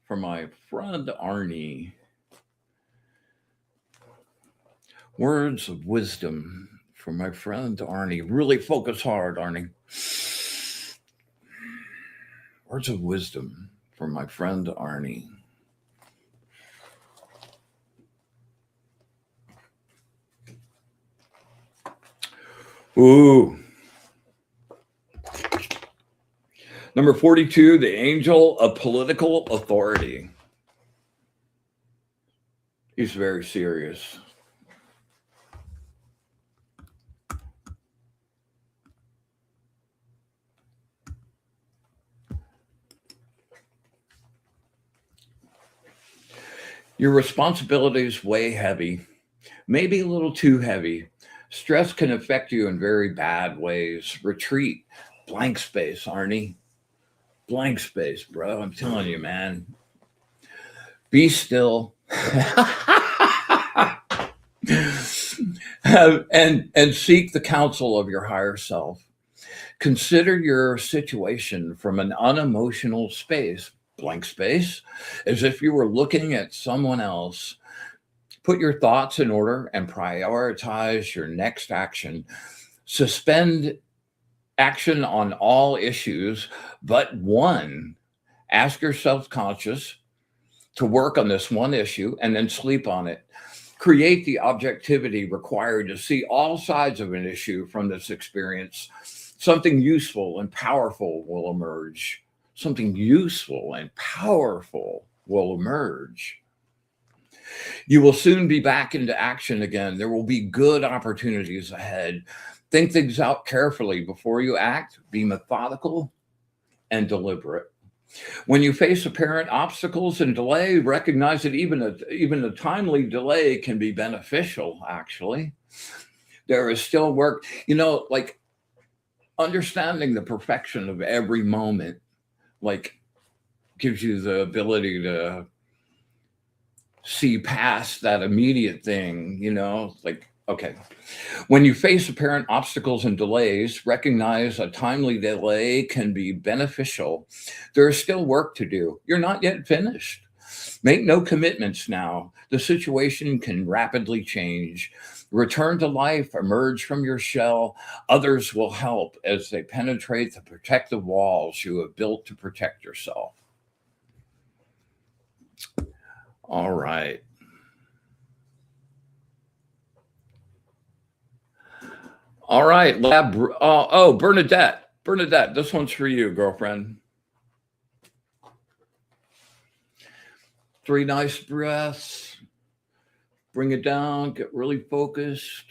S1: from my friend Arnie. Words of wisdom from my friend Arnie. Really focus hard, Arnie. Words of wisdom from my friend Arnie. Ooh. Number 42, the angel of political authority. He's very serious. Your responsibilities weigh heavy, maybe a little too heavy. Stress can affect you in very bad ways. Retreat, blank space, Arnie. Blank space, bro. I'm telling you, man. Be still. and seek the counsel of your higher self. Consider your situation from an unemotional space, blank space, as if you were looking at someone else. Put your thoughts in order and prioritize your next action. Suspend action on all issues but one. Ask yourself conscious to work on this one issue and then sleep on it. Create the objectivity required to see all sides of an issue from this experience. Something useful and powerful will emerge. Something useful and powerful will emerge. You will soon be back into action again. There will be good opportunities ahead. Think things out carefully before you act. Be methodical and deliberate. When you face apparent obstacles and delay, recognize that even a timely delay can be beneficial, actually. There is still work, like understanding the perfection of every moment, like gives you the ability to see past that immediate thing, like, okay. When you face apparent obstacles and delays, recognize a timely delay can be beneficial. There is still work to do. You're not yet finished. Make no commitments now. The situation can rapidly change. Return to life, emerge from your shell. Others will help as they penetrate the protective walls you have built to protect yourself. All right. All right, Bernadette. Bernadette, this one's for you, girlfriend. 3 nice breaths. Bring it down, get really focused.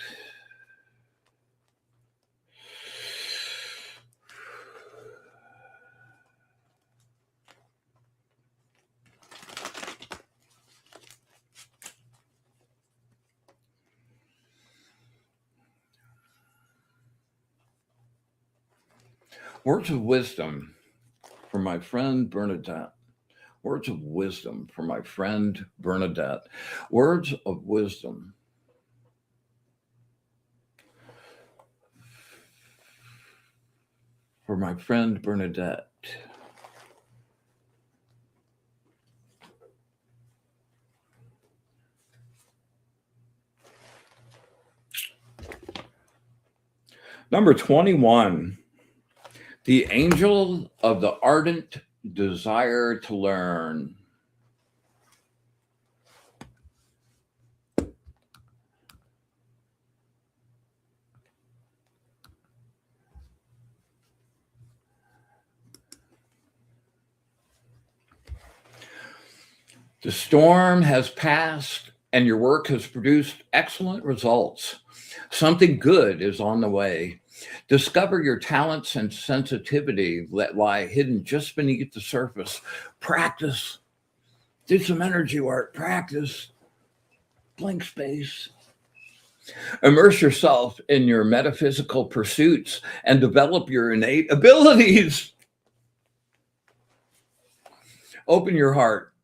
S1: Words of wisdom from my friend Bernadette. Words of wisdom from my friend Bernadette. Words of wisdom. For my friend Bernadette. Number 21. The angel of the ardent desire to learn. The storm has passed and your work has produced excellent results. Something good is on the way. Discover your talents and sensitivity that lie hidden just beneath the surface. Practice. Do some energy work. Practice. Blank space. Immerse yourself in your metaphysical pursuits and develop your innate abilities. Open your heart.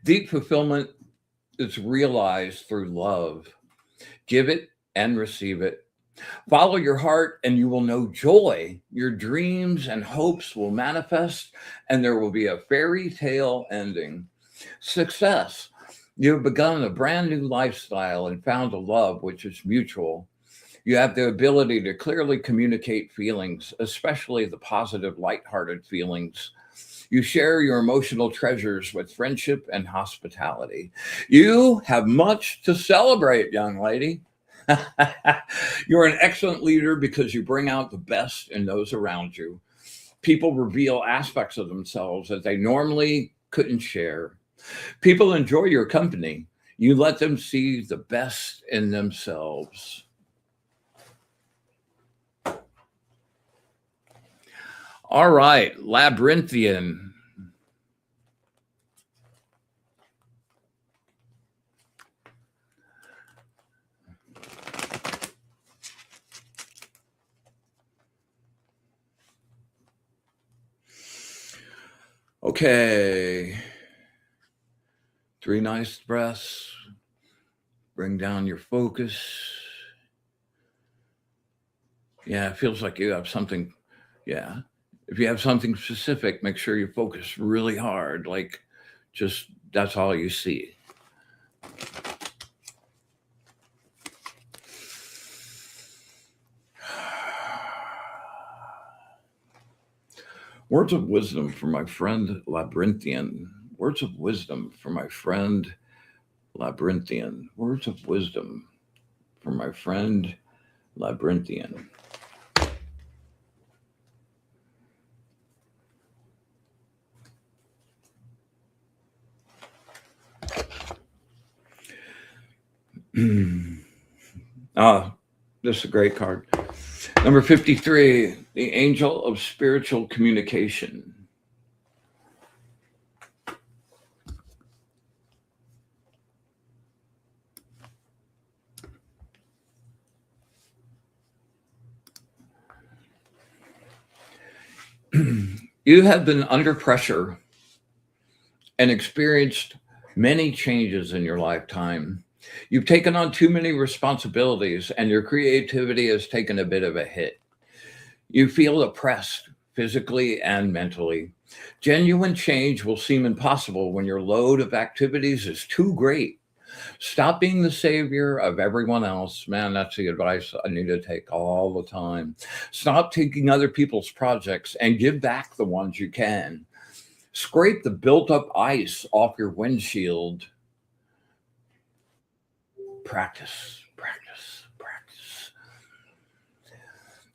S1: Deep fulfillment is realized through love. Give it and receive it. Follow your heart and you will know joy. Your dreams and hopes will manifest, and there will be a fairy tale ending. Success. You have begun a brand new lifestyle and found a love which is mutual. You have the ability to clearly communicate feelings, especially the positive, lighthearted feelings. You share your emotional treasures with friendship and hospitality. You have much to celebrate, young lady. You're an excellent leader because you bring out the best in those around you. People reveal aspects of themselves that they normally couldn't share. People enjoy your company. You let them see the best in themselves. All right, labyrinthian. Okay. 3 nice breaths. Bring down your focus. Yeah, it feels like you have something. Yeah. If you have something specific, make sure you focus really hard. Like, just that's all you see. Words of wisdom for my friend Labyrinthian. Words of wisdom for my friend Labyrinthian. Words of wisdom for my friend Labyrinthian. Ah, this is a great card. Number 53, the angel of spiritual communication. You have been under pressure and experienced many changes in your lifetime. You've taken on too many responsibilities, and your creativity has taken a bit of a hit. You feel oppressed physically and mentally. Genuine change will seem impossible when your load of activities is too great. Stop being the savior of everyone else. Man, that's the advice I need to take all the time. Stop taking other people's projects and give back the ones you can. Scrape the built up ice off your windshield. Practice, practice, practice.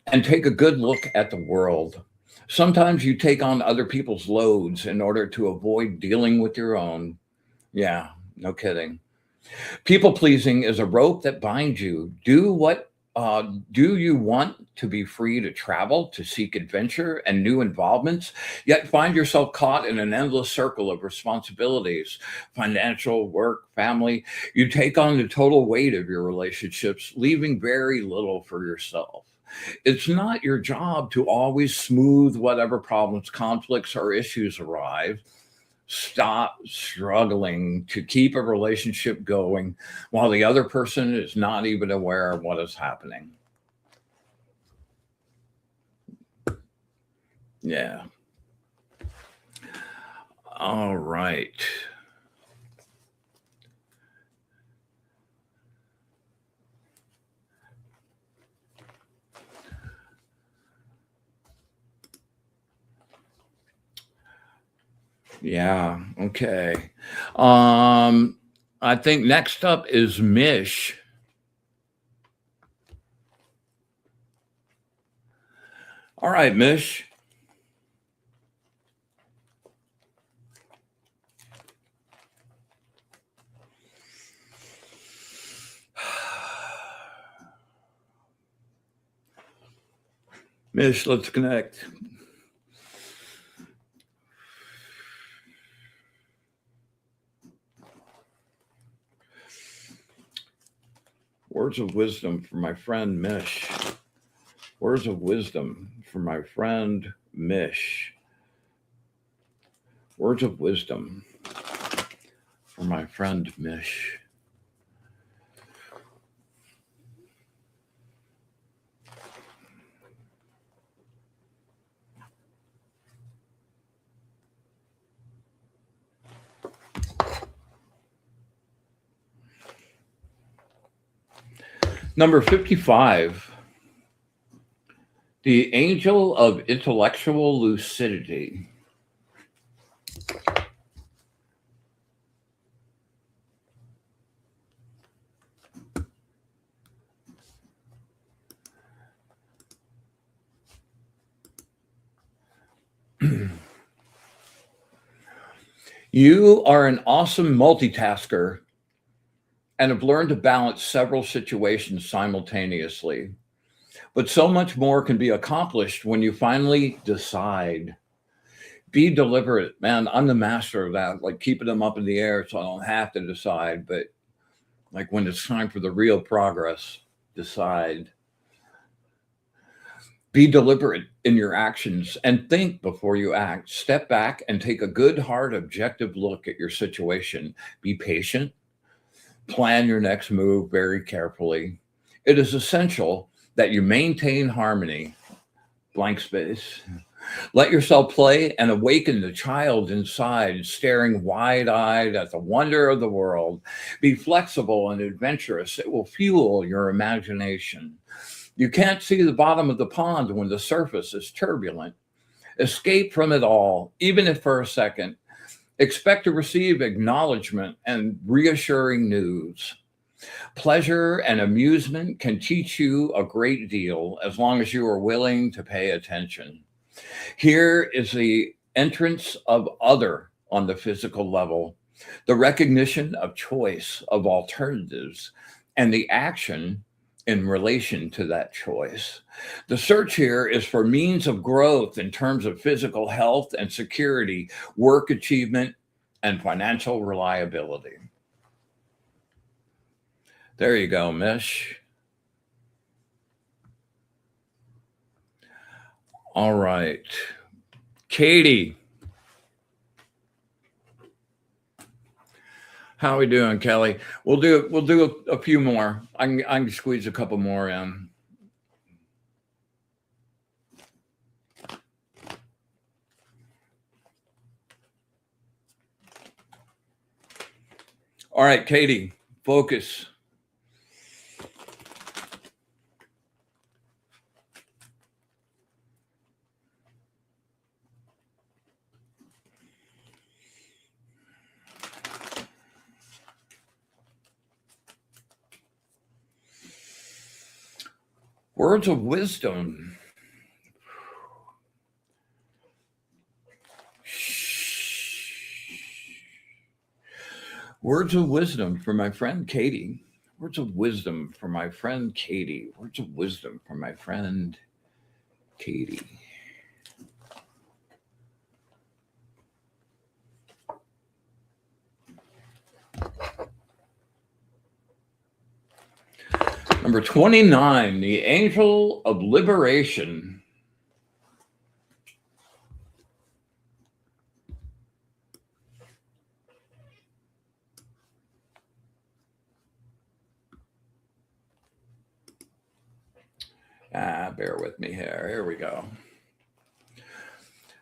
S1: And take a good look at the world. Sometimes you take on other people's loads in order to avoid dealing with your own. Yeah, no kidding. People pleasing is a rope that binds you. Do you want to be free to travel, to seek adventure and new involvements, yet find yourself caught in an endless circle of responsibilities, financial, work, family? You take on the total weight of your relationships, leaving very little for yourself. It's not your job to always smooth whatever problems, conflicts, or issues arrive. Stop struggling to keep a relationship going while the other person is not even aware of what is happening. Yeah. All right. Yeah. Okay. I think next up is Mish. All right, Mish. Mish, let's connect. Words of wisdom for my friend Mish. Words of wisdom for my friend Mish. Words of wisdom for my friend Mish. Number 55, the angel of intellectual lucidity. You are an awesome multitasker and have learned to balance several situations simultaneously. But so much more can be accomplished when you finally decide. Be deliberate, man. I'm the master of that, like keeping them up in the air so I don't have to decide. But like when it's time for the real progress, decide. Be deliberate in your actions and think before you act. Step back and take a good, hard, objective look at your situation. Be patient. Plan your next move very carefully. It is essential that you maintain harmony. Blank space. Let yourself play and awaken the child inside, staring wide eyed at the wonder of the world. Be flexible and adventurous. It will fuel your imagination. You can't see the bottom of the pond when the surface is turbulent. Escape from it all, even if for a second. Expect to receive acknowledgement and reassuring news. Pleasure and amusement can teach you a great deal as long as you are willing to pay attention. Here is the entrance of other on the physical level, the recognition of choice, of alternatives, and the action in relation to that choice. The search here is for means of growth in terms of physical health and security, work achievement, and financial reliability. There you go, Mish. All right. Katie. How are we doing, Kelly? We'll do a few more. I can squeeze a couple more in. All right, Katie, focus. Words of wisdom. Words of wisdom for my friend Katie. Words of wisdom for my friend Katie. Words of wisdom for my friend Katie. Number 29, the angel of liberation. Bear with me here. Here we go.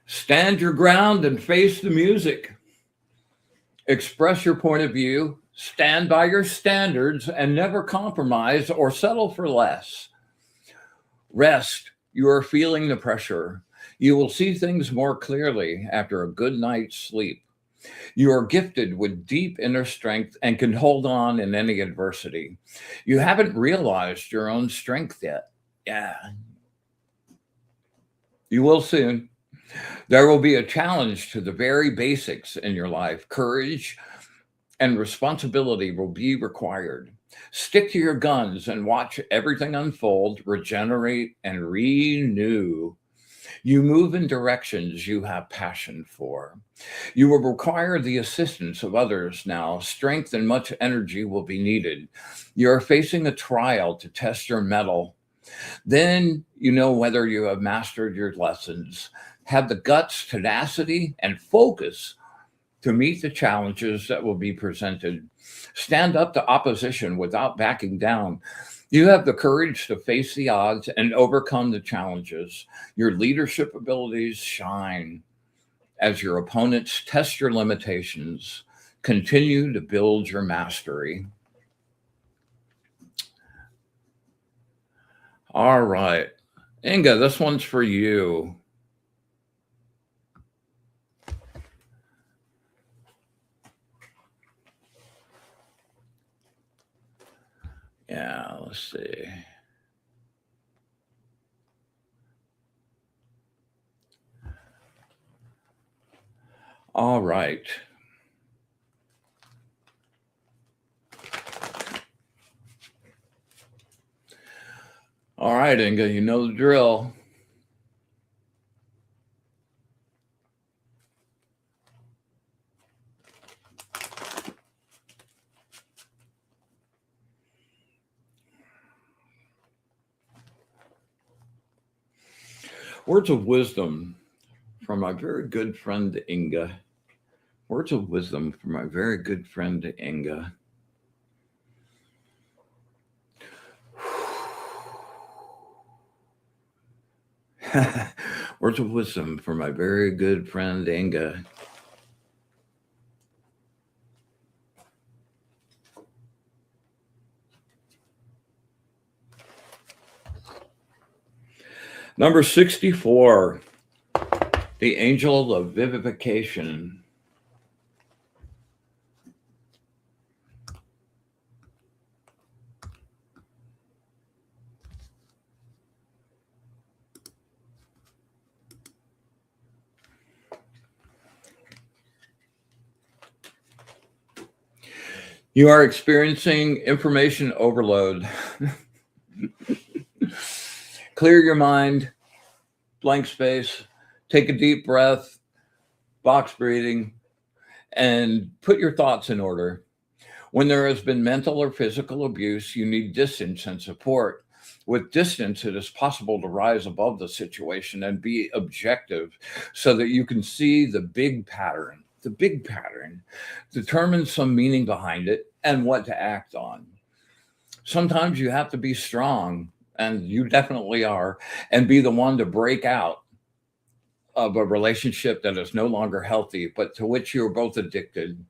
S1: Stand your ground and face the music. Express your point of view. Stand by your standards and never compromise or settle for less. Rest. You are feeling the pressure. You will see things more clearly after a good night's sleep. You are gifted with deep inner strength and can hold on in any adversity. You haven't realized your own strength yet. Yeah. You will soon. There will be a challenge to the very basics in your life. Courage and responsibility will be required. Stick to your guns and watch everything unfold, regenerate, and renew. You move in directions you have passion for. You will require the assistance of others now. Strength and much energy will be needed. You are facing a trial to test your mettle. Then you know whether you have mastered your lessons. Have the guts, tenacity, and focus to meet the challenges that will be presented. Stand up to opposition without backing down. You have the courage to face the odds and overcome the challenges. Your leadership abilities shine as your opponents test your limitations. Continue to build your mastery. All right. Inga, this one's for you. Yeah, let's see. All right. All right, Inga, you know the drill. Words of wisdom from my very good friend Inga. Words of wisdom from my very good friend Inga. Words of wisdom from my very good friend Inga. Number 64, the angel of vivification. You are experiencing information overload. Clear your mind, blank space, take a deep breath, box breathing, and put your thoughts in order. When there has been mental or physical abuse, you need distance and support. With distance, it is possible to rise above the situation and be objective so that you can see the big pattern. The big pattern, determine some meaning behind it and what to act on. Sometimes you have to be strong, and you definitely are, and be the one to break out of a relationship that is no longer healthy, but to which you're both addicted.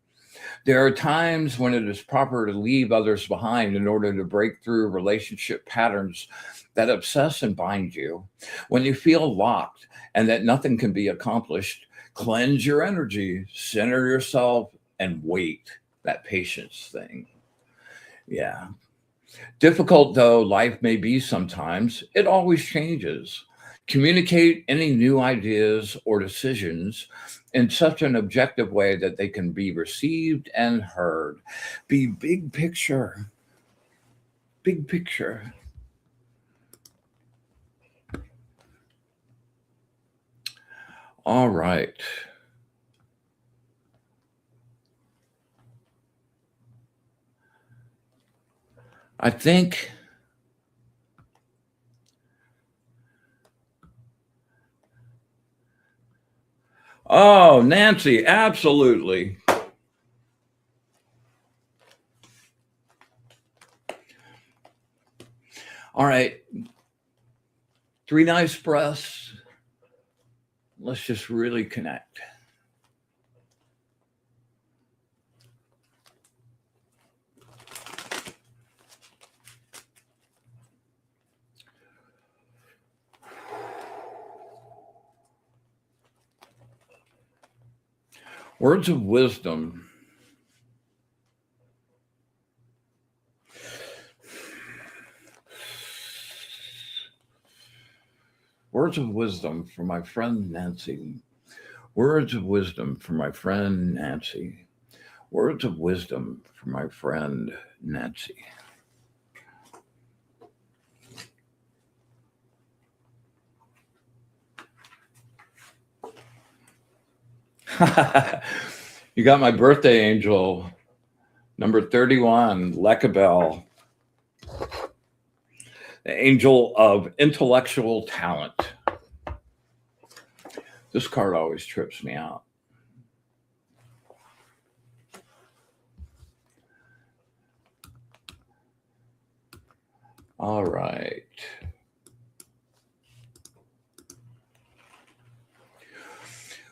S1: There are times when it is proper to leave others behind in order to break through relationship patterns that obsess and bind you. When you feel locked and that nothing can be accomplished, cleanse your energy, center yourself, and wait. That patience thing. Yeah. Difficult though life may be sometimes, it always changes. Communicate any new ideas or decisions in such an objective way that they can be received and heard. Be big picture. Big picture. All right. I think oh, Nancy, absolutely. All right. 3 nice breaths. Let's just really connect. Words of wisdom. Words of wisdom from my friend Nancy. Words of wisdom from my friend Nancy. Words of wisdom from my friend Nancy. You got my birthday angel, number 31, Lekabel, the angel of intellectual talent. This card always trips me out. All right.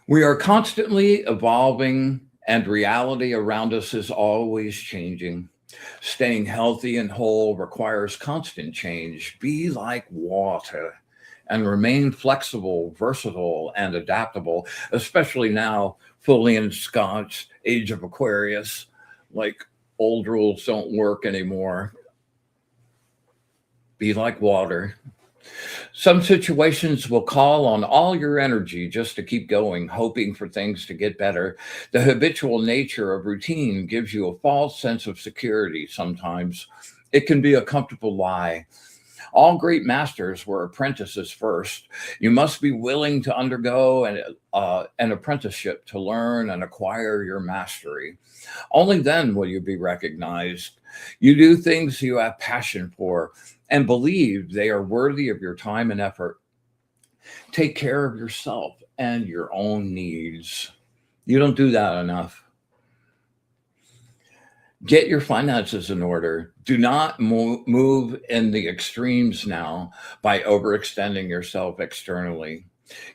S1: We are constantly evolving, and reality around us is always changing. Staying healthy and whole requires constant change. Be like water and remain flexible, versatile, and adaptable, especially now, fully ensconced age of Aquarius. Like, old rules don't work anymore. Be like water. Some situations will call on all your energy just to keep going, hoping for things to get better. The habitual nature of routine gives you a false sense of security sometimes. It can be a comfortable lie. All great masters were apprentices first. You must be willing to undergo an apprenticeship to learn and acquire your mastery. Only then will you be recognized. You do things you have passion for and believe they are worthy of your time and effort. Take care of yourself and your own needs. You don't do that enough. Get your finances in order. Do not move in the extremes now by overextending yourself externally.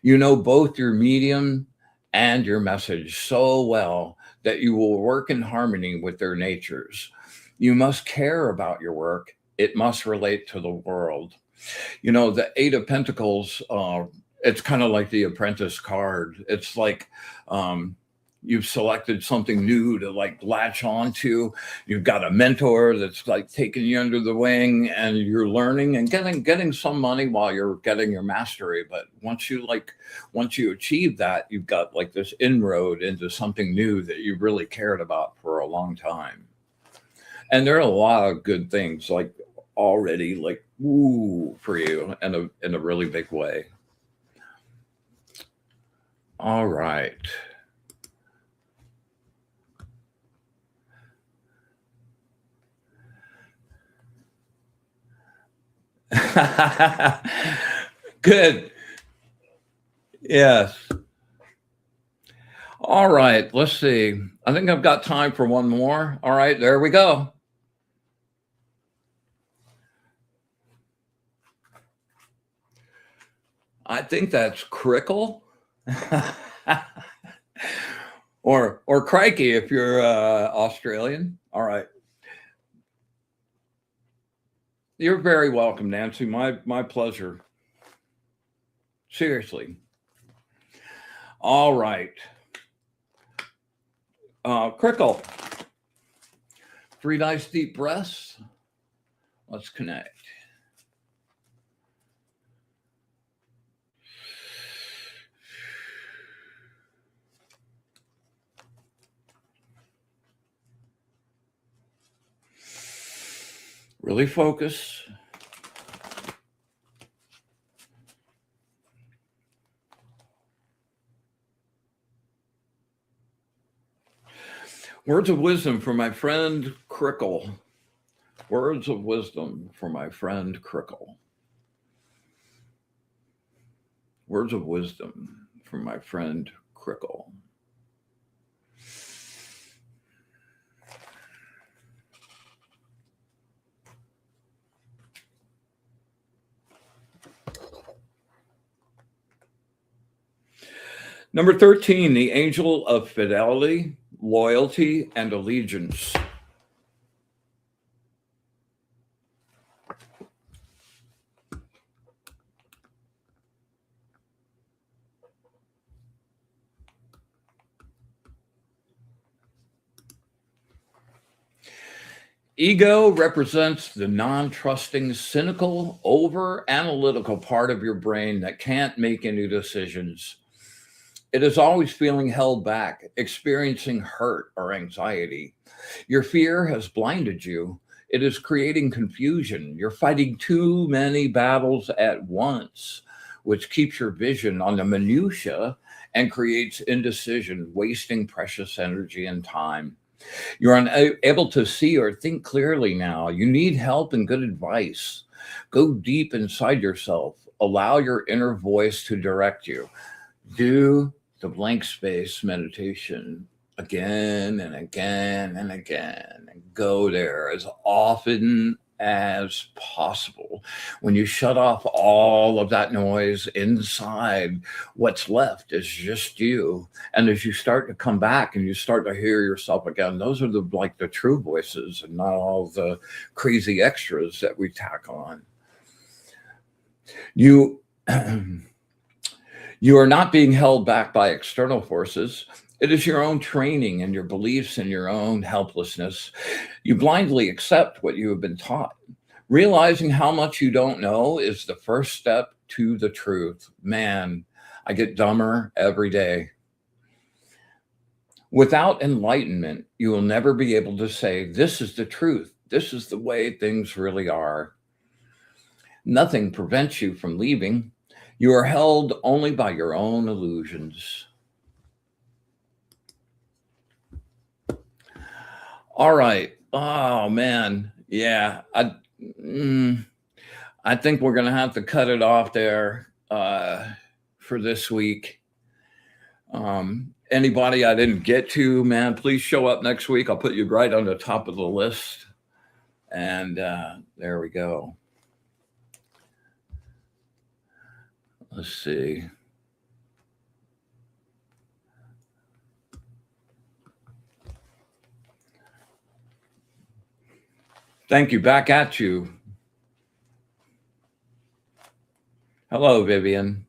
S1: You know both your medium and your message so well that you will work in harmony with their natures. You must care about your work. It must relate to the world. You know, the Eight of Pentacles, it's kind of like the Apprentice card. It's like, you've selected something new to like latch onto. You've got a mentor that's like taking you under the wing, and you're learning and getting some money while you're getting your mastery. But once you achieve that, you've got like this inroad into something new that you really cared about for a long time. And there are a lot of good things like already like woo for you in a really big way. All right. Good. Yes. All right. Let's see. I think I've got time for one more. All right. There we go. I think that's Crickle. or Crikey if you're Australian. All right. You're very welcome, Nancy. My pleasure. Seriously. All right. Crickle. 3 nice deep breaths. Let's connect. Really focus. Words of wisdom for my friend Crickle. Words of wisdom for my friend Crickle. Words of wisdom for my friend Crickle. Number 13, the angel of fidelity, loyalty, and allegiance. Ego represents the non-trusting, cynical, over-analytical part of your brain that can't make any decisions. It is always feeling held back, experiencing hurt or anxiety. Your fear has blinded you. It is creating confusion. You're fighting too many battles at once, which keeps your vision on the minutia and creates indecision, wasting precious energy and time. You're unable to see or think clearly now. You need help and good advice. Go deep inside yourself. Allow your inner voice to direct you. Do the blank space meditation again and again and again, and go there as often as possible. When you shut off all of that noise inside, what's left is just you. And as you start to come back and you start to hear yourself again, those are the true voices and not all the crazy extras that we tack on. You you are not being held back by external forces. It is your own training and your beliefs and your own helplessness. You blindly accept what you have been taught. Realizing how much you don't know is the first step to the truth. Man, I get dumber every day. Without enlightenment, you will never be able to say, this is the truth. This is the way things really are. Nothing prevents you from leaving. You are held only by your own illusions. All right. Oh, man. Yeah. I think we're going to have to cut it off there for this week. Anybody I didn't get to, man, please show up next week. I'll put you right on the top of the list. And there we go. Let's see. Thank you. Back at you. Hello, Vivian.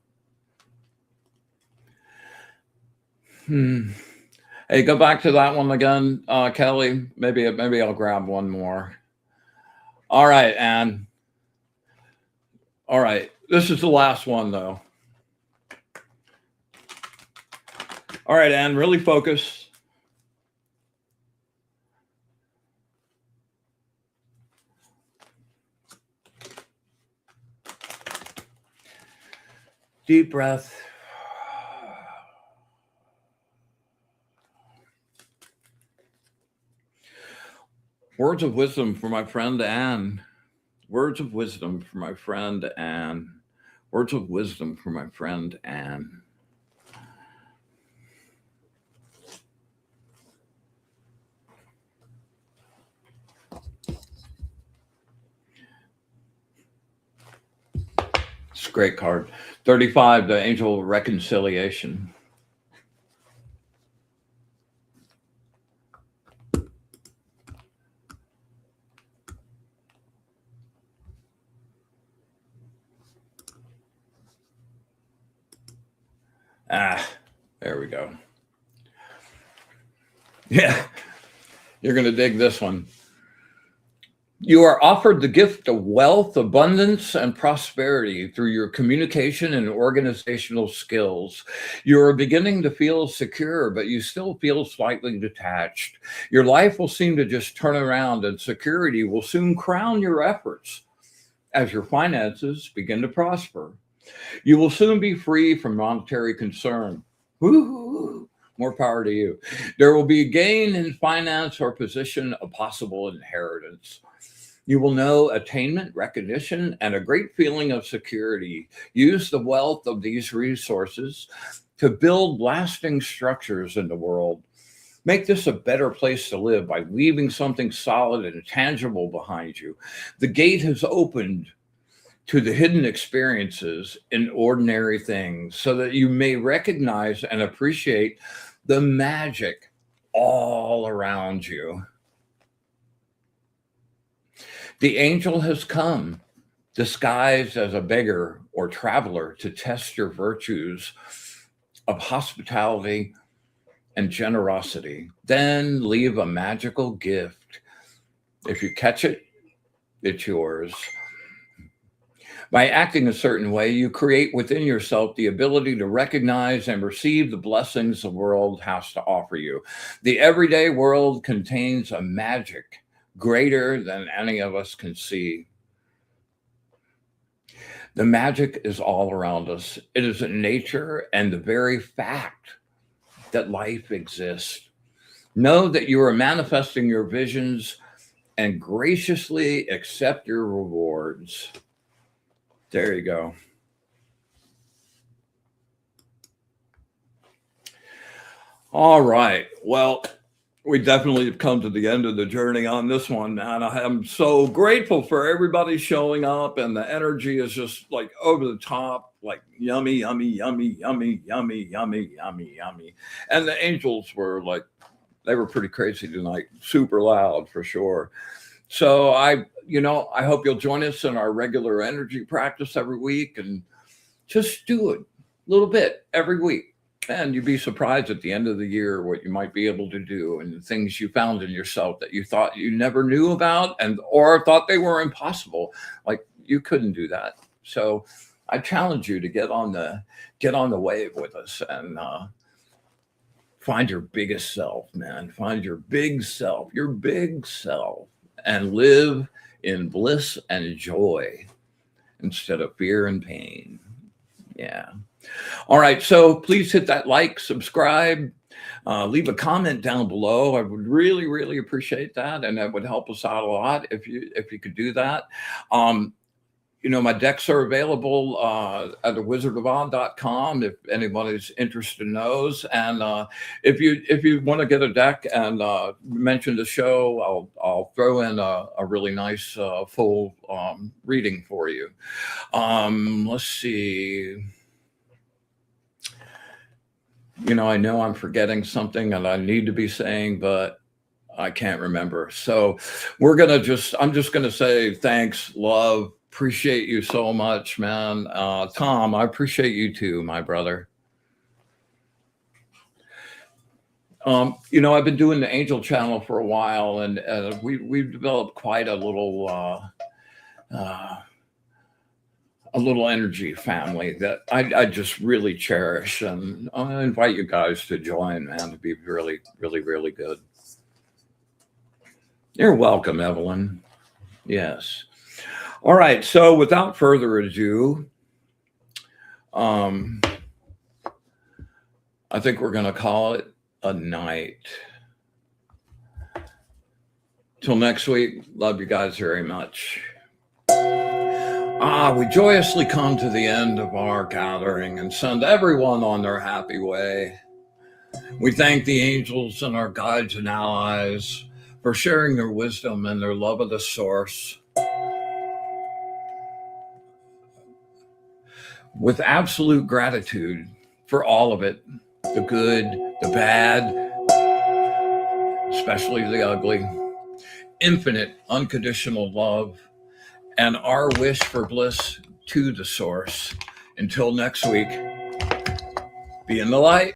S1: Hey, go back to that one again, Kelly. Maybe I'll grab one more. All right, Anne. All right. This is the last one, though. All right, Anne, really focus. Deep breath. Words of wisdom for my friend Anne. Words of wisdom for my friend Anne. Words of wisdom for my friend Anne. It's a great card. 35, the Angel of Reconciliation. There we go. Yeah, you're going to dig this one. You are offered the gift of wealth, abundance, and prosperity through your communication and organizational skills. You are beginning to feel secure, but you still feel slightly detached. Your life will seem to just turn around, and security will soon crown your efforts as your finances begin to prosper. You will soon be free from monetary concern. Woo-hoo. More power to you. There will be a gain in finance or position, a possible inheritance. You will know attainment, recognition, and a great feeling of security. Use the wealth of these resources to build lasting structures in the world. Make this a better place to live by leaving something solid and tangible behind you. The gate has opened to the hidden experiences in ordinary things so that you may recognize and appreciate the magic all around you. The angel has come, disguised as a beggar or traveler, to test your virtues of hospitality and generosity. Then leave a magical gift. If you catch it, it's yours. By acting a certain way, you create within yourself the ability to recognize and receive the blessings the world has to offer you. The everyday world contains a magic greater than any of us can see. The magic is all around us. It is in nature and the very fact that life exists. Know that you are manifesting your visions and graciously accept your rewards. There you go. All right. Well, We definitely have come to the end of the journey on this one, man. I am so grateful for everybody showing up, and the energy is just like over the top, like yummy, yummy, yummy, yummy, yummy, yummy, yummy, yummy. And the angels were like, they were pretty crazy tonight, super loud for sure. So I hope you'll join us in our regular energy practice every week, and just do it a little bit every week. And you'd be surprised at the end of the year what you might be able to do, and the things you found in yourself that you thought you never knew about, and or thought they were impossible. Like you couldn't do that. So I challenge you to get on the wave with us, and find your biggest self, man. Find your big self, and live in bliss and joy instead of fear and pain. Yeah. All right. So please hit that like, subscribe, leave a comment down below. I would really, really appreciate that. And that would help us out a lot if you could do that. My decks are available at thewizardofon.com if anybody's interested in those. And if you want to get a deck and mention the show, I'll throw in a really nice full reading for you. Let's see. I know I'm forgetting something and I need to be saying, but I can't remember. So I'm just gonna say thanks, love. Appreciate you so much, man. Tom, I appreciate you too, my brother. I've been doing the Angel Channel for a while, and we've developed quite a little energy family that I just really cherish, and I invite you guys to join, man. It'd be really, really, really good. You're welcome, Evelyn. Yes. All right, so without further ado, I think we're going to call it a night. Till next week, love you guys very much. We joyously come to the end of our gathering and send everyone on their happy way. We thank the angels and our guides and allies for sharing their wisdom and their love of the source. With absolute gratitude for all of it, the good, the bad, especially the ugly, infinite, unconditional love, and our wish for bliss to the source. Until next week, be in the light.